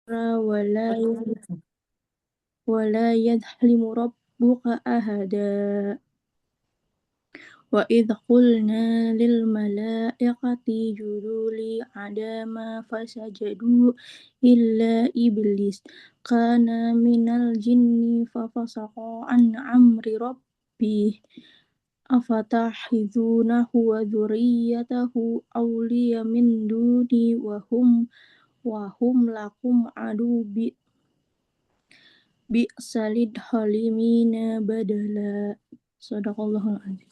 ولا ولا يظلم ربك أحدا وإذ قلنا للملائكة اسجدوا لآدم فسجدوا إلا إبليس كان من الجن ففسق عن أمر ربه أفتتخذونه وذريته أولياء من دوني وهم لكم عدو بئس للظالمين بدلا صدق الله العظيم.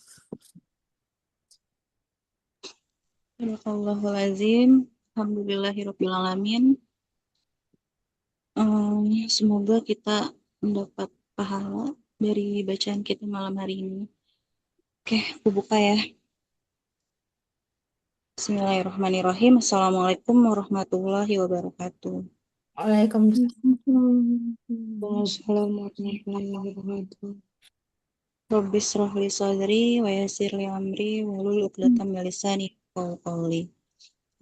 Sadaqallahul azim. Alhamdulillahirabbil alamin. Semoga kita mendapat pahala dari bacaan kita malam hari ini. Oke, aku buka ya. Bismillahirrahmanirrahim. Assalamualaikum warahmatullahi wabarakatuh. Waalaikumsalam. Assalamualaikum warahmatullahi wabarakatuh. Rabbi shrah li sadri wa yassir li amri wahlul 'uqdatam min lisani yafqahu qawli.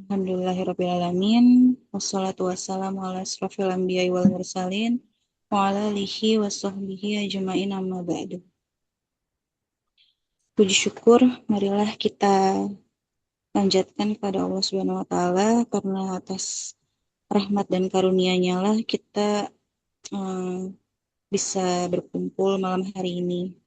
Alhamdulillahirabbil alamin. Wassalatu wassalamu ala asrofil anbiya'i wal mursalin wa ala alihi wa sahbihi ajma'in amma ba'du. Puji syukur marilah kita panjatkan kepada Allah Subhanahu wa taala karena atas rahmat dan karunia-Nya lah kita bisa berkumpul malam hari ini.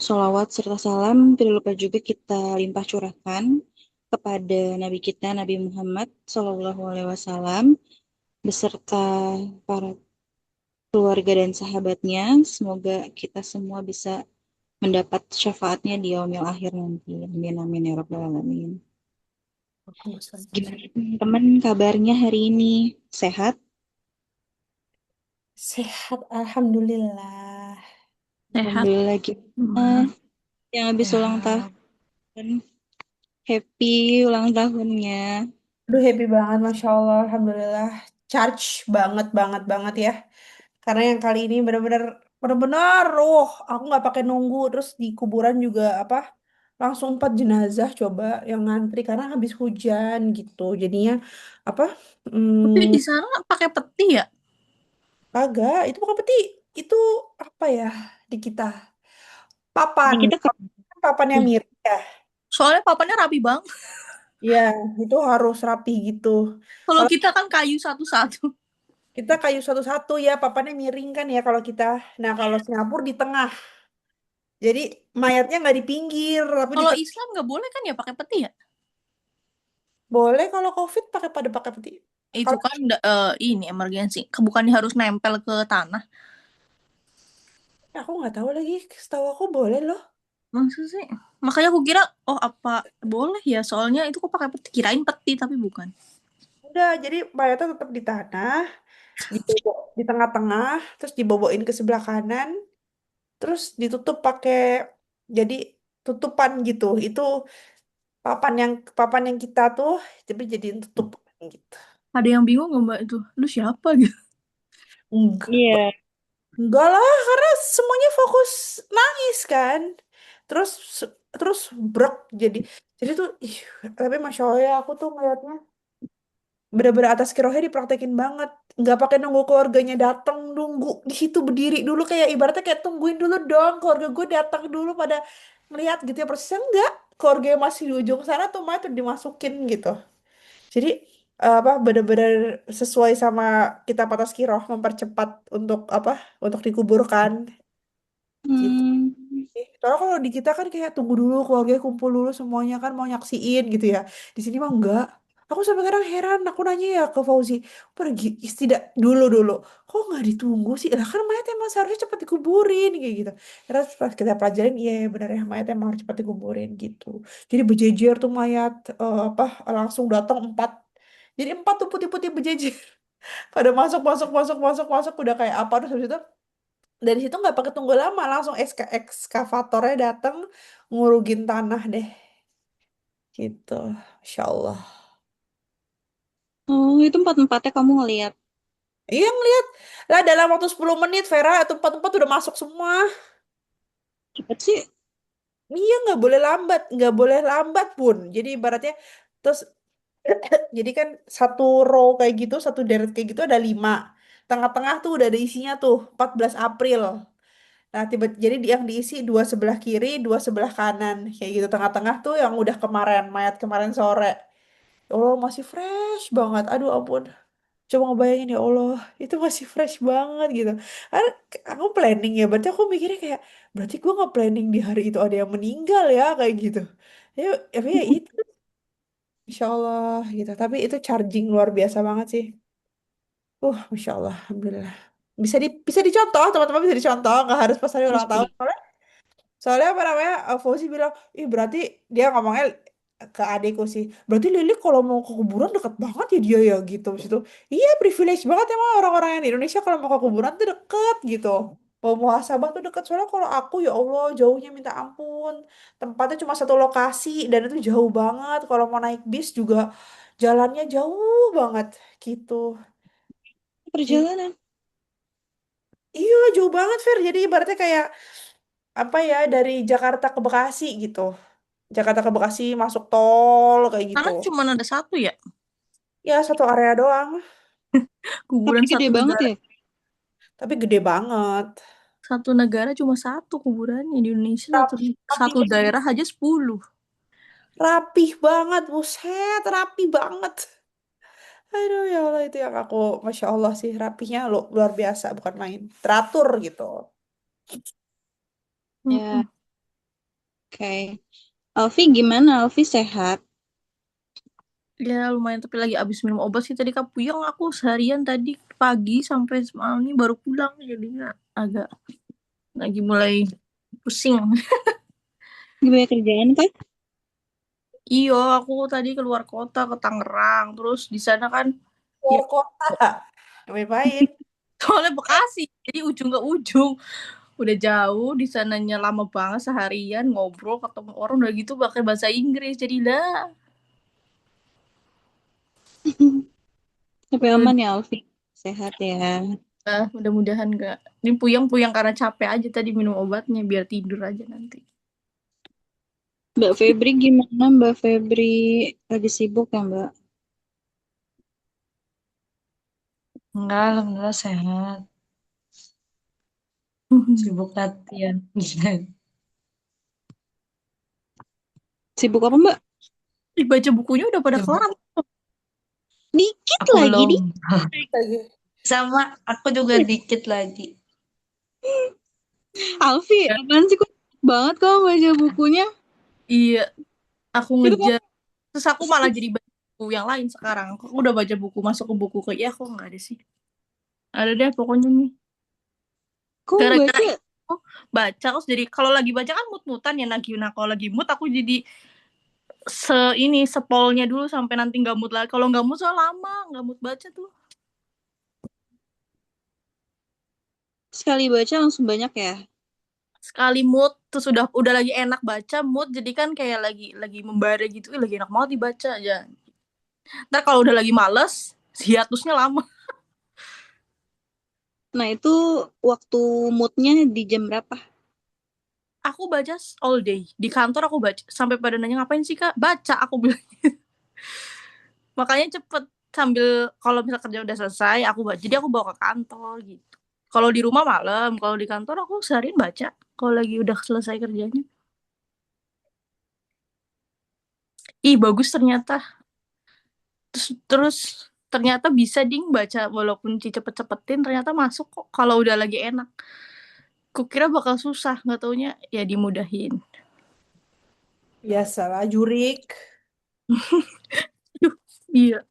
Sholawat serta salam tidak lupa juga kita limpah curahkan kepada Nabi kita Nabi Muhammad Shallallahu Alaihi Wasallam beserta para keluarga dan sahabatnya. Semoga kita semua bisa mendapat syafaatnya di yaumil akhir nanti. Amin amin ya rabbal alamin. Gimana teman-teman kabarnya hari ini? Sehat? Sehat, alhamdulillah. Sehat. Alhamdulillah gimana yang habis ulang tahun? Happy ulang tahunnya. Aduh, happy banget, Masya Allah, alhamdulillah. Charge banget, banget, banget ya. Karena yang kali ini benar-benar, aku nggak pakai nunggu. Terus di kuburan juga langsung 4 jenazah coba yang ngantri karena habis hujan gitu. Jadinya apa? Tapi di Hmm, sana pakai peti ya? agak itu bukan peti, itu apa ya di kita? Di Papan, kita kan papannya mirip ya. Soalnya papannya rapi banget. Iya, itu harus rapi gitu. Kalau Kalau kita kan kayu satu-satu. kita kayu satu-satu ya, papannya miring kan ya kalau kita. Nah, kalau Singapura di tengah. Jadi mayatnya nggak di pinggir, tapi di Kalau tengah. Islam nggak boleh kan ya pakai peti ya? Boleh kalau COVID pakai peti. Itu Kalau kan ini emergency. Bukannya harus nempel ke tanah. aku nggak tahu lagi, setahu aku boleh loh. Maksud sih? Makanya aku kira, oh apa boleh ya? Soalnya itu kok pakai peti. Kirain peti tapi bukan. Udah, jadi mayatnya tetap di tanah, dibobok di tengah-tengah, terus dibobokin ke sebelah kanan, terus ditutup pakai jadi tutupan gitu. Itu papan yang kita tuh tapi jadiin tutup gitu. Ada yang bingung nggak mbak itu? Lu siapa gitu? Enggak, iya. enggak lah, karena semuanya fokus nangis kan. Terus terus brok jadi tuh tapi masya Allah ya, aku tuh ngeliatnya bener-bener atas kirohnya dipraktekin banget. Nggak pakai nunggu keluarganya datang, nunggu di situ berdiri dulu, kayak ibaratnya kayak tungguin dulu dong keluarga gue datang dulu pada ngeliat gitu ya, prosesnya enggak. Keluarga yang masih di ujung sana tuh mah tuh dimasukin gitu. Jadi bener-bener sesuai sama kitab atas kiroh, mempercepat untuk untuk dikuburkan gitu. Hmm. Soalnya kalau di kita kan kayak tunggu dulu keluarga kumpul dulu semuanya kan mau nyaksiin gitu ya. Di sini mah enggak. Aku sampai kadang heran, aku nanya ya ke Fauzi, pergi tidak dulu kok nggak ditunggu sih? Lah kan mayat emang seharusnya cepat dikuburin kayak gitu. Terus pas kita pelajarin, iya benar ya, mayat emang harus cepat dikuburin gitu. Jadi berjejer tuh mayat, langsung datang 4. Jadi 4 tuh putih-putih berjejer pada masuk udah kayak apa, terus habis itu dari situ nggak pakai tunggu lama, langsung ekskavatornya datang ngurugin tanah deh gitu. Insya Allah. Oh, itu empat-empatnya kamu ngelihat. Iya ngeliat lah, dalam waktu 10 menit Vera itu tempat-tempat udah masuk semua. Cepet sih. Iya nggak boleh lambat, nggak boleh lambat pun. Jadi ibaratnya terus Jadi kan satu row kayak gitu, satu deret kayak gitu ada 5. Tengah-tengah tuh udah ada isinya tuh 14 April. Nah, jadi yang diisi dua sebelah kiri, dua sebelah kanan. Kayak gitu. Tengah-tengah tuh yang udah kemarin, mayat kemarin sore. Ya Allah, masih fresh banget. Aduh ampun. Coba ngebayangin ya Allah, itu masih fresh banget gitu. Karena aku planning ya, berarti aku mikirnya kayak, berarti gue nggak planning di hari itu ada yang meninggal ya, kayak gitu. Ya, tapi ya itu, Insya Allah gitu. Tapi itu charging luar biasa banget sih. Masya Allah, Alhamdulillah. Bisa dicontoh, teman-teman bisa dicontoh, nggak harus pas hari Terus ulang tahun. Soalnya apa namanya, Fauzi bilang, ih berarti dia ngomongnya ke adekku sih. Berarti Lili kalau mau ke kuburan deket banget ya dia ya gitu. Maksud itu, iya privilege banget emang orang-orang yang di Indonesia kalau mau ke kuburan tuh deket gitu. Mau muhasabah tuh deket. Soalnya kalau aku ya Allah jauhnya minta ampun. Tempatnya cuma satu lokasi dan itu jauh banget. Kalau mau naik bis juga jalannya jauh banget gitu. Gitu. perjalanan. Iya jauh banget Fer. Jadi ibaratnya kayak apa ya dari Jakarta ke Bekasi gitu. Jakarta ke Bekasi masuk tol kayak gitu. Karena cuma ada satu ya, Ya satu area doang, Tapi kuburan gede satu banget negara. ya. tapi gede banget. Satu negara cuma satu kuburannya di Indonesia, satu Rapi, satu rapi, daerah aja 10. rapih banget, buset, rapi banget. Aduh ya Allah itu yang aku, Masya Allah sih rapihnya luar biasa, bukan main. Teratur gitu. Ya, Mm-mm. oke. Alfi gimana? Alfi sehat? Ya lumayan, tapi lagi abis minum obat sih tadi, Kak. Puyeng aku seharian tadi pagi sampai semalam ini baru pulang, jadinya agak lagi mulai pusing. Gimana kerjaan kah? Iyo, aku tadi keluar kota ke Tangerang, terus di sana kan ya Keluar kota. Ngapain? soalnya Bekasi, jadi ujung ke ujung. Udah jauh, di sananya lama banget seharian ngobrol ketemu orang udah gitu pakai bahasa Inggris, jadi lah. Tapi Mudah, aman ya Alfi? Sehat ya. mudah-mudahan enggak. Ini puyeng-puyeng karena capek aja tadi minum obatnya, biar tidur aja nanti. Mbak Febri gimana? Mbak Febri lagi sibuk ya Mbak? Enggak, alhamdulillah sehat. Sibuk latihan. Sibuk apa Mbak? Dibaca bukunya udah pada Sibuk. kelar. Dikit Aku lagi, belum. Lagi. Sama, aku juga dikit lagi. Alfi, apaan sih kok banget kau baca bukunya? Iya, aku Itu kan ngejar. Terus aku malah jadi baca buku yang lain sekarang. Aku udah baca buku, masuk ke buku ke, ya kok nggak ada sih. Ada deh pokoknya nih. kau Gara-gara baca itu baca, terus jadi kalau lagi baca kan mood-moodan ya Nagih. Nah kalau lagi mood aku jadi sepolnya dulu sampai nanti nggak mood lagi. Kalau nggak mood soal lama nggak mood baca tuh. sekali baca langsung banyak ya? Sekali mood terus udah lagi enak baca mood, jadi kan kayak lagi membara gitu. Ih, lagi enak banget dibaca aja. Ntar kalau udah lagi males, hiatusnya lama. Nah itu waktu moodnya di jam berapa? Aku baca all day di kantor, aku baca sampai pada nanya ngapain sih Kak, baca aku bilang. Makanya cepet, sambil kalau misal kerja udah selesai aku baca, jadi aku bawa ke kantor gitu. Kalau di rumah malam, kalau di kantor aku seharian baca kalau lagi udah selesai kerjanya. Ih bagus ternyata. Terus ternyata bisa ding baca walaupun cepet-cepetin, ternyata masuk kok kalau udah lagi enak. Kukira bakal susah, nggak taunya ya dimudahin. Biasalah, jurik. Duh, iya.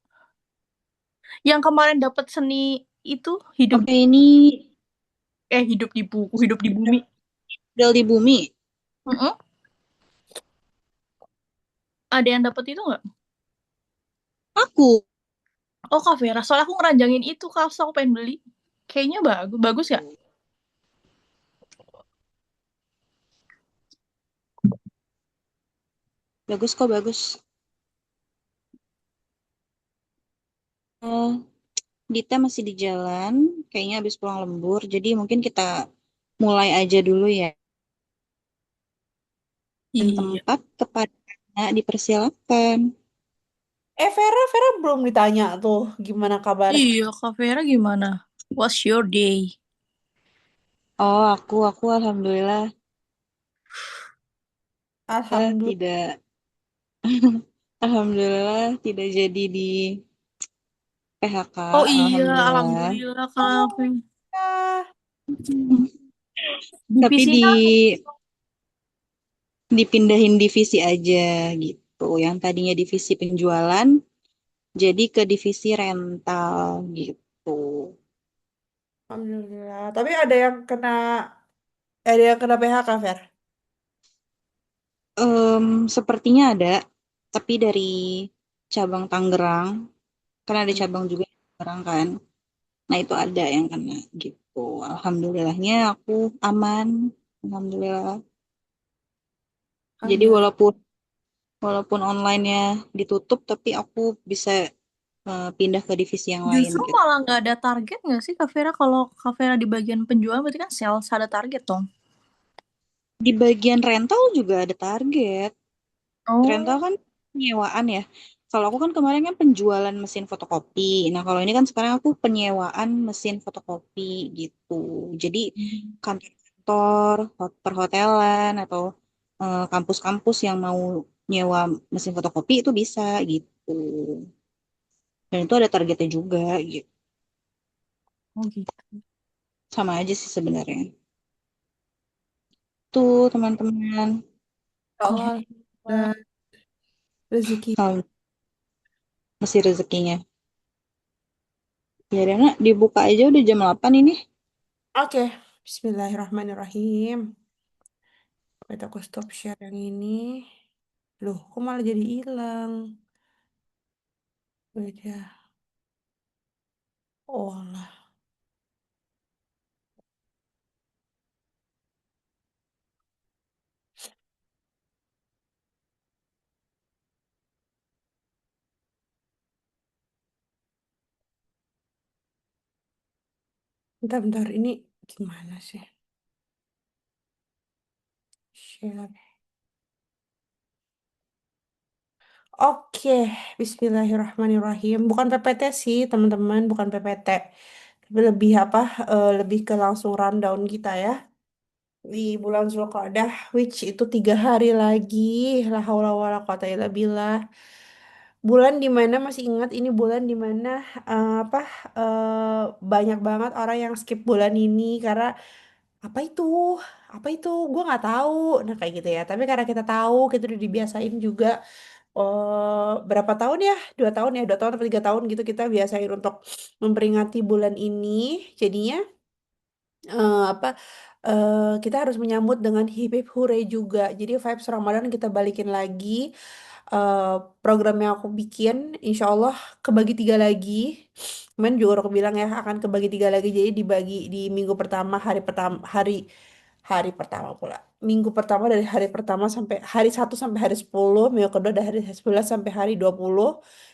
Yang kemarin dapat seni itu hidup, Oke ini hidup di buku, hidup di bumi. tinggal di bumi. Mm-mm. Ada yang dapat itu nggak? Aku Oh Kak Vera, soalnya aku ngeranjangin itu kaos, aku pengen beli. Kayaknya bagus, bagus ya? bagus kok bagus. Eh, Dita masih di jalan, kayaknya habis pulang lembur. Jadi mungkin kita mulai aja dulu ya. Dan Iya. tempat kepada dipersilakan. Vera belum ditanya tuh gimana kabar. Iya, Kak Vera gimana? What's your day? Oh, aku alhamdulillah Alhamdulillah. tidak alhamdulillah tidak jadi di PHK, Oh iya, alhamdulillah. alhamdulillah Kak. Tapi Divisinya apa? dipindahin divisi aja gitu. Yang tadinya divisi penjualan jadi ke divisi rental gitu. Alhamdulillah. Tapi ada yang kena PHK, Ver. Sepertinya ada, tapi dari cabang Tangerang, kan ada Hmm, cabang juga di Tangerang kan. Nah itu ada yang kena gitu. Alhamdulillahnya aku aman, alhamdulillah. Jadi Alhamdulillah. walaupun online-nya ditutup, tapi aku bisa pindah ke divisi yang lain Justru gitu. malah nggak ada target nggak sih Kak Vera? Kalau Kak Vera di bagian penjualan berarti kan sales ada target dong. Di bagian rental juga ada target. Rental Oh, kan penyewaan ya. Kalau aku kan kemarin kan penjualan mesin fotokopi. Nah, kalau ini kan sekarang aku penyewaan mesin fotokopi gitu. Jadi kantor-kantor, perhotelan atau kampus-kampus yang mau nyewa mesin fotokopi itu bisa gitu. Dan itu ada targetnya juga gitu. oh gitu. Sama aja sih sebenarnya. Tuh teman-teman. Ya Allah, alhamdulillah. Rezeki. Kalau masih rezekinya. Ya Dana, dibuka aja udah jam 8 ini. Oke, Bismillahirrahmanirrahim. Kita aku stop share yang ini. Loh, kok malah jadi hilang? Beda. Oh lah. Bentar-bentar, ini gimana sih? Share. Oke, Bismillahirrahmanirrahim. Bukan PPT sih, teman-teman, bukan PPT. Tapi lebih apa? Lebih ke langsung rundown kita ya. Di bulan Zulqa'dah, which itu 3 hari lagi. La haula wala quwata illa billah. Bulan dimana masih ingat ini bulan dimana apa banyak banget orang yang skip bulan ini karena apa itu gue nggak tahu nah kayak gitu ya tapi karena kita tahu kita udah dibiasain juga berapa tahun ya 2 tahun ya 2 tahun atau 3 tahun gitu kita biasain untuk memperingati bulan ini jadinya apa kita harus menyambut dengan hip hip hooray juga jadi vibes Ramadan kita balikin lagi eh, program yang aku bikin insya Allah kebagi 3 lagi kemarin juga udah aku bilang ya akan kebagi 3 lagi jadi dibagi di minggu pertama hari pertama pula minggu pertama dari hari pertama sampai hari 1 sampai hari 10 minggu kedua dari hari 11 sampai hari 20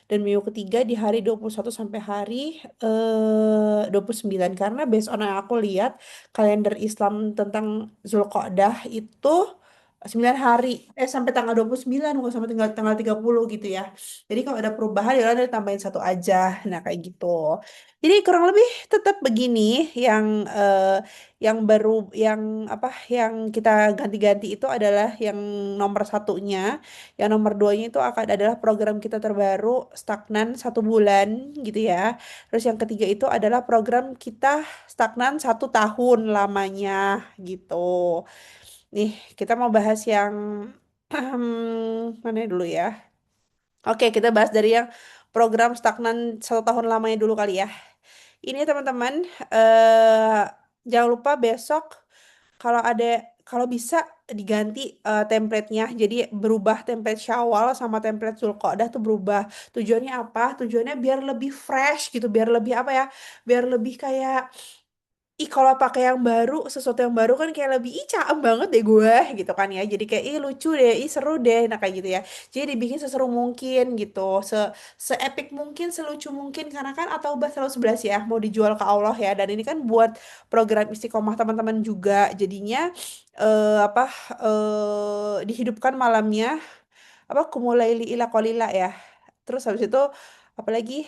dan minggu ketiga di hari 21 sampai hari 29 karena based on yang aku lihat kalender Islam tentang Zulqa'dah itu 9 hari sampai tanggal 29 bukan sampai tanggal 30 gitu ya. Jadi kalau ada perubahan ya udah tambahin satu aja. Nah, kayak gitu. Jadi kurang lebih tetap begini yang baru yang apa yang kita ganti-ganti itu adalah yang nomor satunya. Yang nomor duanya itu akan adalah program kita terbaru stagnan 1 bulan gitu ya. Terus yang ketiga itu adalah program kita stagnan 1 tahun lamanya gitu. Nih, kita mau bahas yang mana dulu ya? Oke, kita bahas dari yang program stagnan 1 tahun lamanya dulu kali ya. Ini teman-teman, eh jangan lupa besok kalau ada kalau bisa diganti template-nya. Jadi berubah template Syawal sama template Zulqa'dah tuh berubah. Tujuannya apa? Tujuannya biar lebih fresh gitu, biar lebih apa ya? Biar lebih kayak kalau pakai yang baru, sesuatu yang baru kan kayak lebih, caem banget deh gue gitu kan ya. Jadi kayak, lucu deh, seru deh, nah kayak gitu ya. Jadi dibikin seseru mungkin gitu, se-epic mungkin, selucu mungkin. Karena kan atau bah 111 ya, mau dijual ke Allah ya. Dan ini kan buat program istiqomah teman-teman juga. Jadinya, apa, dihidupkan malamnya, apa, kumulaili ila qalila ya. Terus habis itu apalagi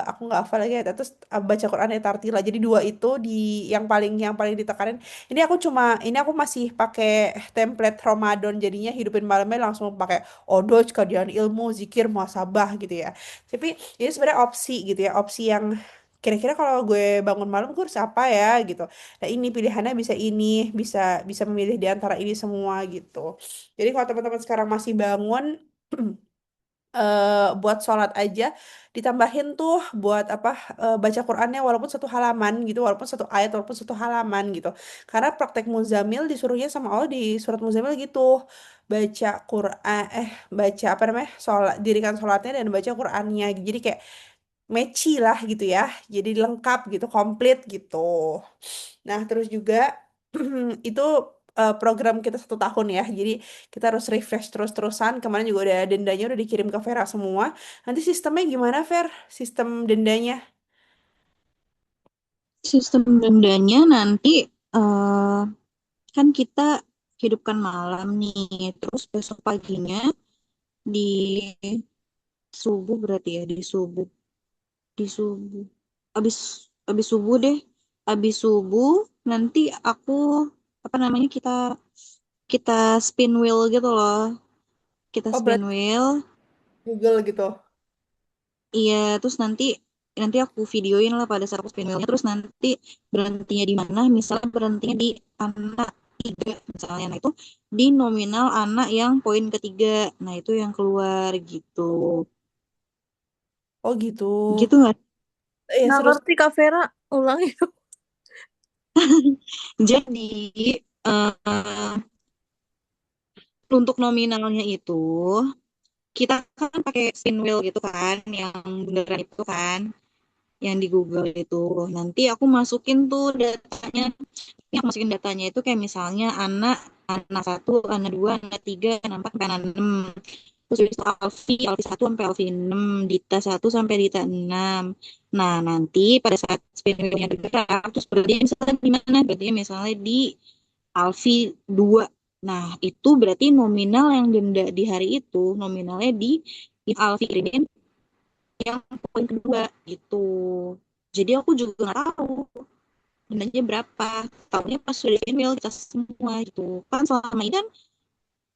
aku nggak hafal lagi ya. Terus baca Quran ya tartila. Jadi dua itu di yang paling ditekanin. Ini aku masih pakai template Ramadan, jadinya hidupin malamnya langsung pakai odoj, kajian ilmu, zikir, muhasabah gitu ya. Tapi ini sebenarnya opsi gitu ya, opsi yang kira-kira kalau gue bangun malam gue harus apa ya gitu. Nah ini pilihannya bisa ini, bisa bisa memilih di antara ini semua gitu. Jadi kalau teman-teman sekarang masih bangun buat sholat aja ditambahin tuh buat apa, baca Qurannya walaupun satu halaman gitu, walaupun satu ayat, walaupun satu halaman gitu, karena praktek Muzamil disuruhnya sama Allah di surat Muzamil gitu, baca Quran, baca apa namanya, sholat, dirikan sholatnya dan baca Qurannya, jadi kayak matchy lah gitu ya, jadi lengkap gitu, komplit gitu. Nah, terus juga itu program kita 1 tahun ya. Jadi kita harus refresh terus-terusan. Kemarin juga udah dendanya udah dikirim ke Vera semua. Nanti sistemnya gimana, Ver? Sistem dendanya? Sistem dendanya nanti eh kan kita hidupkan malam nih, terus besok paginya di subuh berarti ya, di subuh abis abis subuh deh, abis subuh nanti aku apa namanya, kita kita spin wheel gitu loh, kita Oh, spin berarti wheel. Google gitu. Iya, terus nanti nanti aku videoin lah pada saat aku spin wheel-nya. Terus nanti berhentinya di mana? Misalnya berhentinya di anak tiga, misalnya. Nah itu di nominal anak yang poin ketiga. Nah itu yang keluar gitu. Oh, gitu. Gitu nggak? Ya, Nggak seru. ngerti Kak Vera, ulangi. Jadi eh, untuk nominalnya itu kita kan pakai spin wheel gitu kan, yang beneran itu kan, yang di Google itu. Nanti aku masukin tuh datanya. Yang masukin datanya itu kayak misalnya anak anak satu, anak dua, anak tiga, anak empat, sampai anak enam. Terus habis itu Alfi satu sampai Alfi enam, Dita satu sampai Dita enam. Nah nanti pada saat spin wheel-nya bergerak, terus berarti misalnya di mana? Berarti misalnya di Alfi dua. Nah itu berarti nominal yang denda di hari itu nominalnya di Alfi ini yang poin kedua gitu. Jadi aku juga nggak tahu dendanya berapa, tahunya pas sudah email kita semua gitu kan. Selama ini kan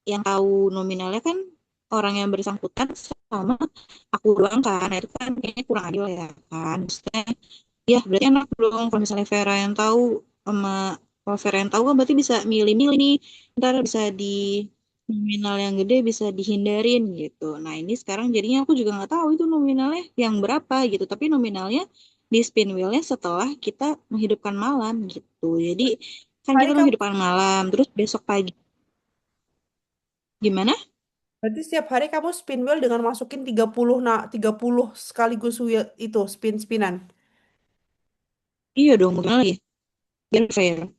yang tahu nominalnya kan orang yang bersangkutan sama aku doang kan. Nah, itu kan kayaknya kurang adil ya kan, maksudnya ya berarti enak dong kalau misalnya Vera yang tahu sama, kalau Vera yang tahu kan berarti bisa milih-milih nih, ntar bisa di nominal yang gede bisa dihindarin gitu. Nah ini sekarang jadinya aku juga nggak tahu itu nominalnya yang berapa gitu, tapi nominalnya di spin wheel-nya setelah kita menghidupkan malam gitu. Jadi kan Hari kita kamu, menghidupkan malam terus besok pagi gimana. berarti setiap hari kamu spin wheel dengan masukin 30, 30 sekaligus wheel itu, spin-spinan. Iya dong, gimana lagi biar fair.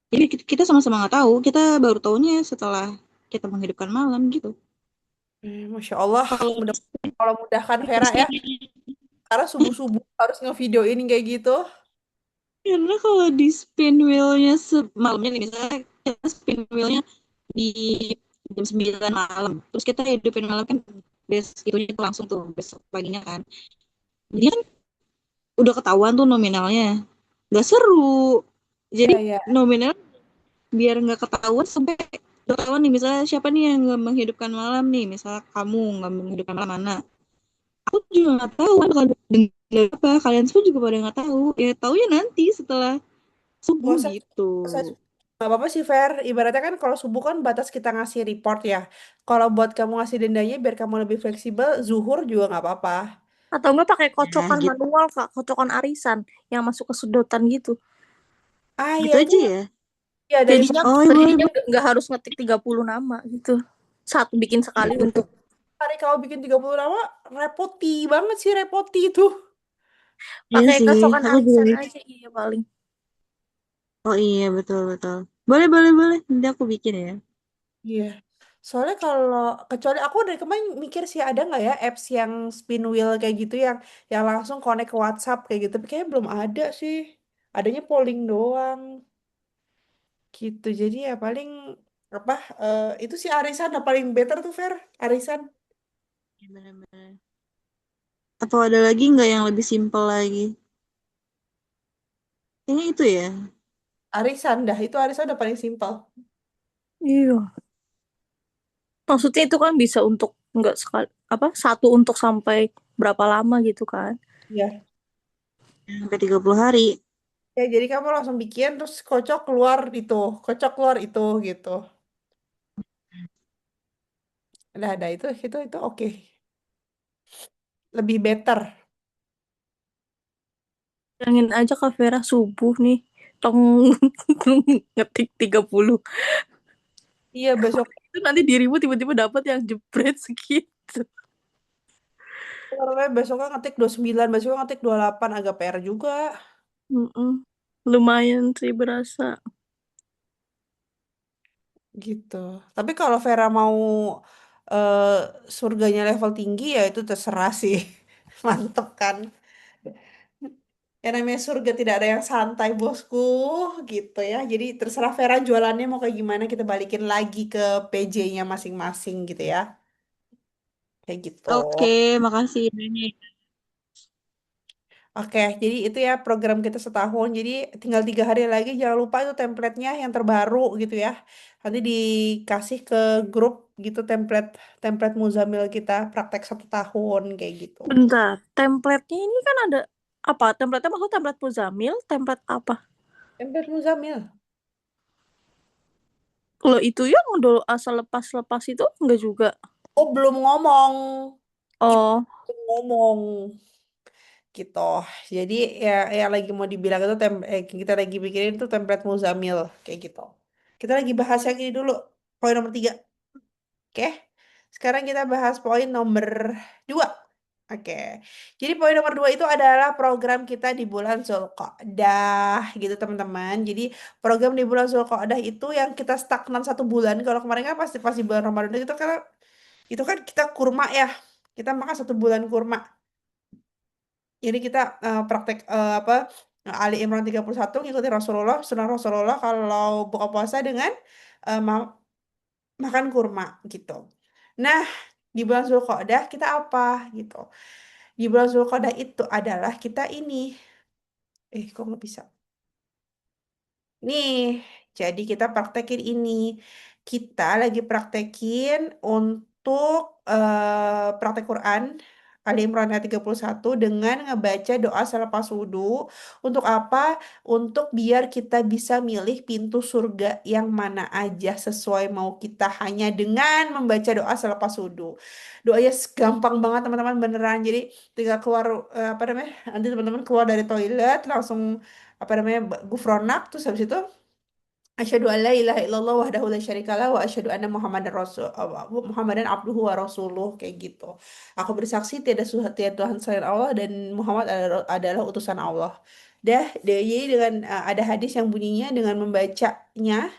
Jadi kita sama-sama nggak tahu, kita baru tahunya setelah kita menghidupkan malam gitu. Masya Allah, Kalau mudah kalau mudahkan Vera ya. Karena subuh-subuh harus ngevideoin kayak gitu. karena kalau di spin wheel-nya semalamnya nih, misalnya kita spin wheel-nya di jam 9 malam, terus kita hidupin malam kan, itunya tuh langsung tuh besok paginya kan. Jadi kan udah ketahuan tuh nominalnya, nggak seru. Jadi Iya, iya. nominal biar nggak ketahuan sampai udah ketahuan nih, misalnya siapa nih yang nggak menghidupkan malam nih, misalnya kamu nggak menghidupkan malam mana, aku juga nggak tahu kan kalau dengar apa, kalian semua juga pada nggak tahu ya, taunya nanti setelah Nggak subuh usah, gitu. nggak usah. Nggak apa-apa sih, Fer. Ibaratnya kan kalau subuh kan batas kita ngasih report ya. Kalau buat kamu ngasih dendanya biar kamu lebih fleksibel, zuhur juga nggak apa-apa. Atau enggak pakai Nah kocokan gitu, manual Kak, kocokan arisan yang masuk ke sedotan gitu. Ah iya gitu itu aja ya. ya Jadinya Oh iya, boleh jadinya boleh. nggak harus ngetik 30 nama gitu. Satu bikin sekali betul. untuk Hari kamu bikin 30 nama, repoti banget sih, repoti itu. Iya pakai sih, kocokan aku juga arisan gitu. aja, iya paling. Oh iya, betul betul, boleh boleh boleh, nanti aku bikin ya. Iya. Soalnya kalau kecuali aku dari kemarin mikir sih ada nggak ya apps yang spin wheel kayak gitu yang langsung connect ke WhatsApp kayak gitu. Tapi kayaknya belum ada sih. Adanya polling doang. Gitu, jadi ya paling apa, itu sih arisan yang paling better tuh Fer, arisan. benar-benar. Atau ada lagi nggak yang lebih simpel lagi? Kayaknya itu ya. Arisan dah, itu arisan udah paling simpel. Iya. Maksudnya itu kan bisa untuk nggak sekali apa satu untuk sampai berapa lama gitu kan? Ya. Sampai 30 hari. Ya, jadi kamu langsung bikin terus kocok keluar itu gitu. Nah, ada itu oke. Lebih better. Bayangin aja Kak Vera subuh nih, tong ngetik 30. Iya, besok Itu nanti dirimu tiba-tiba dapat yang jebret segitu. besoknya ngetik 29, besoknya ngetik 28 agak PR juga Mm-mm. Lumayan sih berasa. gitu. Tapi kalau Vera mau eh, surganya level tinggi ya itu terserah sih. Mantep kan? Yang namanya surga tidak ada yang santai bosku gitu ya. Jadi terserah Vera jualannya mau kayak gimana kita balikin lagi ke PJ-nya masing-masing gitu ya. Kayak gitu. Oke, makasih Nenek. Oke, jadi itu ya program kita setahun. Jadi tinggal 3 hari lagi. Jangan lupa itu template-nya yang terbaru gitu ya. Nanti dikasih ke grup gitu template template Muzamil kita praktek 1 tahun kayak gitu. Bentar, template-nya ini kan ada apa? Template-nya maksud template Muzamil, template apa? Template Muzamil. Kalau itu yang udah asal lepas-lepas itu enggak juga. Oh, belum ngomong. Itu Oh, belum ngomong gitu. Jadi ya yang lagi mau dibilang itu kita lagi bikin itu template Muzamil kayak gitu. Kita lagi bahas yang ini dulu. Poin nomor 3. Oke, sekarang kita bahas poin nomor 2. Oke, jadi poin nomor 2 itu adalah program kita di bulan Zulqa'dah gitu teman-teman. Jadi program di bulan Zulqa'dah itu yang kita stagnan 1 bulan. Kalau kemarin kan pasti pasti bulan Ramadan itu kan kita kurma ya. Kita makan 1 bulan kurma. Jadi kita praktek apa Ali Imran 31 ngikutin Rasulullah, sunnah Rasulullah kalau buka puasa dengan eh, ma- makan kurma gitu. Nah, di bulan Zulqa'dah kita apa gitu. Di bulan Zulqa'dah itu adalah kita ini. Kok nggak bisa? Nih, jadi kita praktekin ini. Kita lagi praktekin untuk praktek Quran Ali Imran ayat 31 dengan ngebaca doa selepas wudhu. Untuk apa? Untuk biar kita bisa milih pintu surga yang mana aja sesuai mau kita hanya dengan membaca doa selepas wudhu. Doanya gampang banget teman-teman beneran. Jadi tinggal keluar apa namanya? Nanti teman-teman keluar dari toilet langsung apa namanya gufronak terus habis itu asyhadu an la ilaha illallah wahdahu la syarikalah wa asyhadu anna Muhammadan abduhu wa rasuluh kayak gitu. Aku bersaksi tiada Tuhan selain Allah dan Muhammad adalah utusan Allah. Jadi dengan ada hadis yang bunyinya dengan membacanya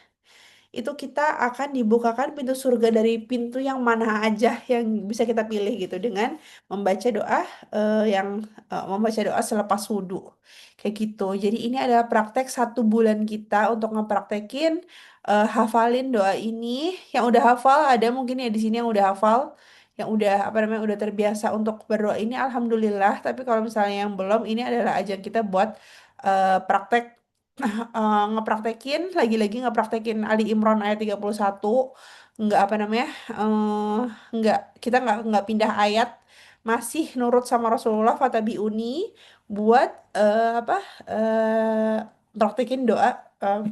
itu kita akan dibukakan pintu surga dari pintu yang mana aja yang bisa kita pilih gitu dengan membaca doa yang membaca doa selepas wudhu kayak gitu. Jadi ini adalah praktek 1 bulan kita untuk ngepraktekin hafalin doa ini. Yang udah hafal ada mungkin ya di sini yang udah hafal, yang udah apa namanya udah terbiasa untuk berdoa ini alhamdulillah. Tapi kalau misalnya yang belum, ini adalah ajang kita buat praktek ngepraktekin lagi-lagi ngepraktekin Ali Imran ayat 31 nggak apa namanya eh nggak kita nggak pindah ayat, masih nurut sama Rasulullah fatabiuni buat apa praktekin doa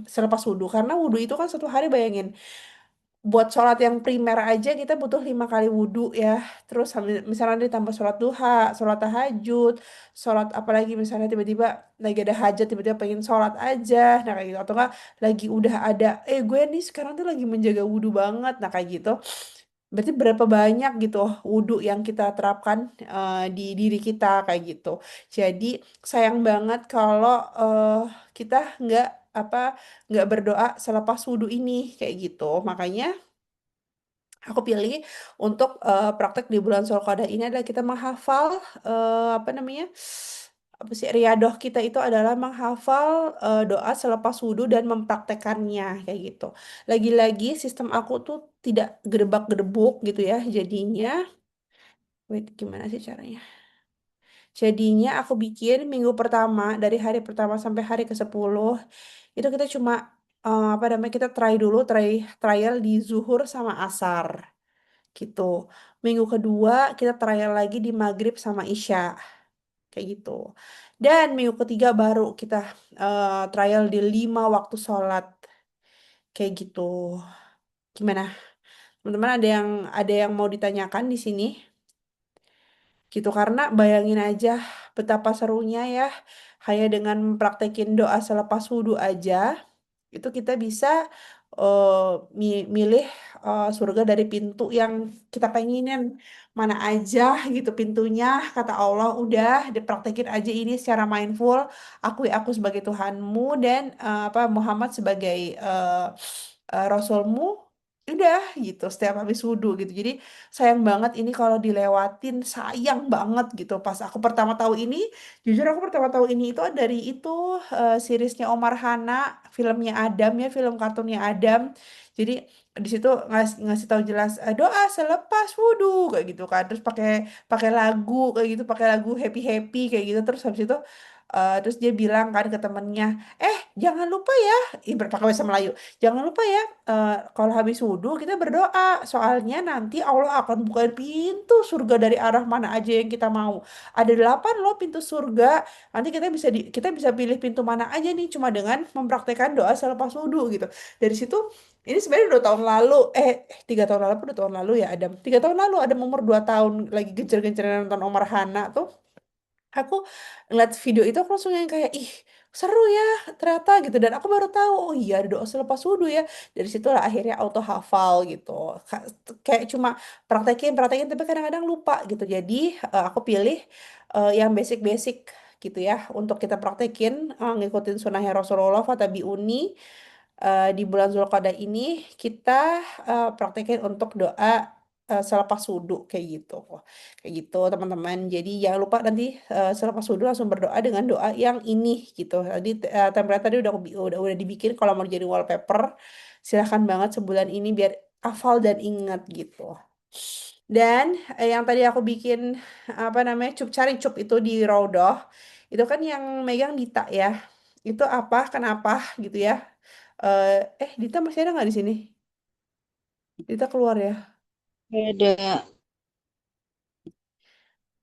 selepas wudhu karena wudhu itu kan 1 hari bayangin buat sholat yang primer aja kita butuh 5 kali wudhu ya. Terus misalnya ditambah sholat duha, sholat tahajud, sholat apalagi misalnya tiba-tiba lagi ada hajat tiba-tiba pengen sholat aja, nah kayak gitu. Atau enggak lagi udah ada, gue nih sekarang tuh lagi menjaga wudhu banget, nah kayak gitu. Berarti berapa banyak gitu wudhu yang kita terapkan di diri kita kayak gitu. Jadi sayang banget kalau kita nggak apa nggak berdoa selepas wudhu ini kayak gitu. Makanya aku pilih untuk praktek di bulan Zulqa'dah ini adalah kita menghafal apa namanya apa sih riadoh kita itu adalah menghafal doa selepas wudhu dan mempraktekannya kayak gitu. Lagi-lagi sistem aku tuh tidak gedebak-gedebuk gitu ya jadinya Wait, gimana sih caranya? Jadinya aku bikin minggu pertama, dari hari pertama sampai hari ke-10, itu kita cuma, apa namanya, kita try dulu, trial di zuhur sama asar, gitu. Minggu kedua, kita trial lagi di maghrib sama isya, kayak gitu. Dan minggu ketiga baru kita trial di 5 waktu sholat, kayak gitu. Gimana? Teman-teman ada yang mau ditanyakan di sini? Gitu karena bayangin aja betapa serunya ya, hanya dengan praktekin doa selepas wudhu aja itu kita bisa eh, milih surga dari pintu yang kita pengenin mana aja gitu pintunya, kata Allah udah dipraktekin aja ini secara mindful, akui aku sebagai Tuhanmu dan apa Muhammad sebagai Rasulmu, udah gitu setiap habis wudhu gitu. Jadi sayang banget ini kalau dilewatin, sayang banget gitu. Pas aku pertama tahu ini, jujur aku pertama tahu ini itu dari itu seriesnya Omar Hana, filmnya Adam ya, film kartunnya Adam. Jadi di situ ngasih ngasih tahu jelas doa selepas wudhu kayak gitu kan. Terus pakai pakai lagu kayak gitu, pakai lagu happy happy kayak gitu. Terus habis itu terus dia bilang kan ke temennya, jangan lupa ya, pakai bahasa Melayu, jangan lupa ya, kalau habis wudhu kita berdoa, soalnya nanti Allah akan bukain pintu surga dari arah mana aja yang kita mau. Ada 8 loh pintu surga. Nanti kita bisa pilih pintu mana aja nih cuma dengan mempraktekkan doa selepas wudhu gitu. Dari situ ini sebenarnya 2 tahun lalu, 3 tahun lalu, 2 tahun lalu ya Adam. 3 tahun lalu Adam umur 2 tahun lagi gencer-gencernya nonton Omar Hana tuh. Aku ngeliat video itu aku langsung yang kayak ih seru ya ternyata gitu, dan aku baru tahu oh iya ada doa selepas wudhu ya. Dari situlah akhirnya auto hafal gitu. Kayak cuma praktekin praktekin tapi kadang-kadang lupa gitu, jadi aku pilih yang basic-basic gitu ya untuk kita praktekin, ngikutin sunnahnya Rasulullah Fatabi'uni. Di bulan Zulqa'dah ini kita praktekin untuk doa selepas wudhu kayak gitu. Kayak gitu teman-teman. Jadi jangan lupa nanti selepas wudhu langsung berdoa dengan doa yang ini gitu. Tadi template tadi udah dibikin, kalau mau jadi wallpaper silahkan banget sebulan ini biar hafal dan ingat gitu. Dan yang tadi aku bikin apa namanya cari cup itu di Raudhah, itu kan yang megang Dita ya. Itu apa? Kenapa gitu ya? Dita masih ada nggak di sini? Dita keluar ya. Ada.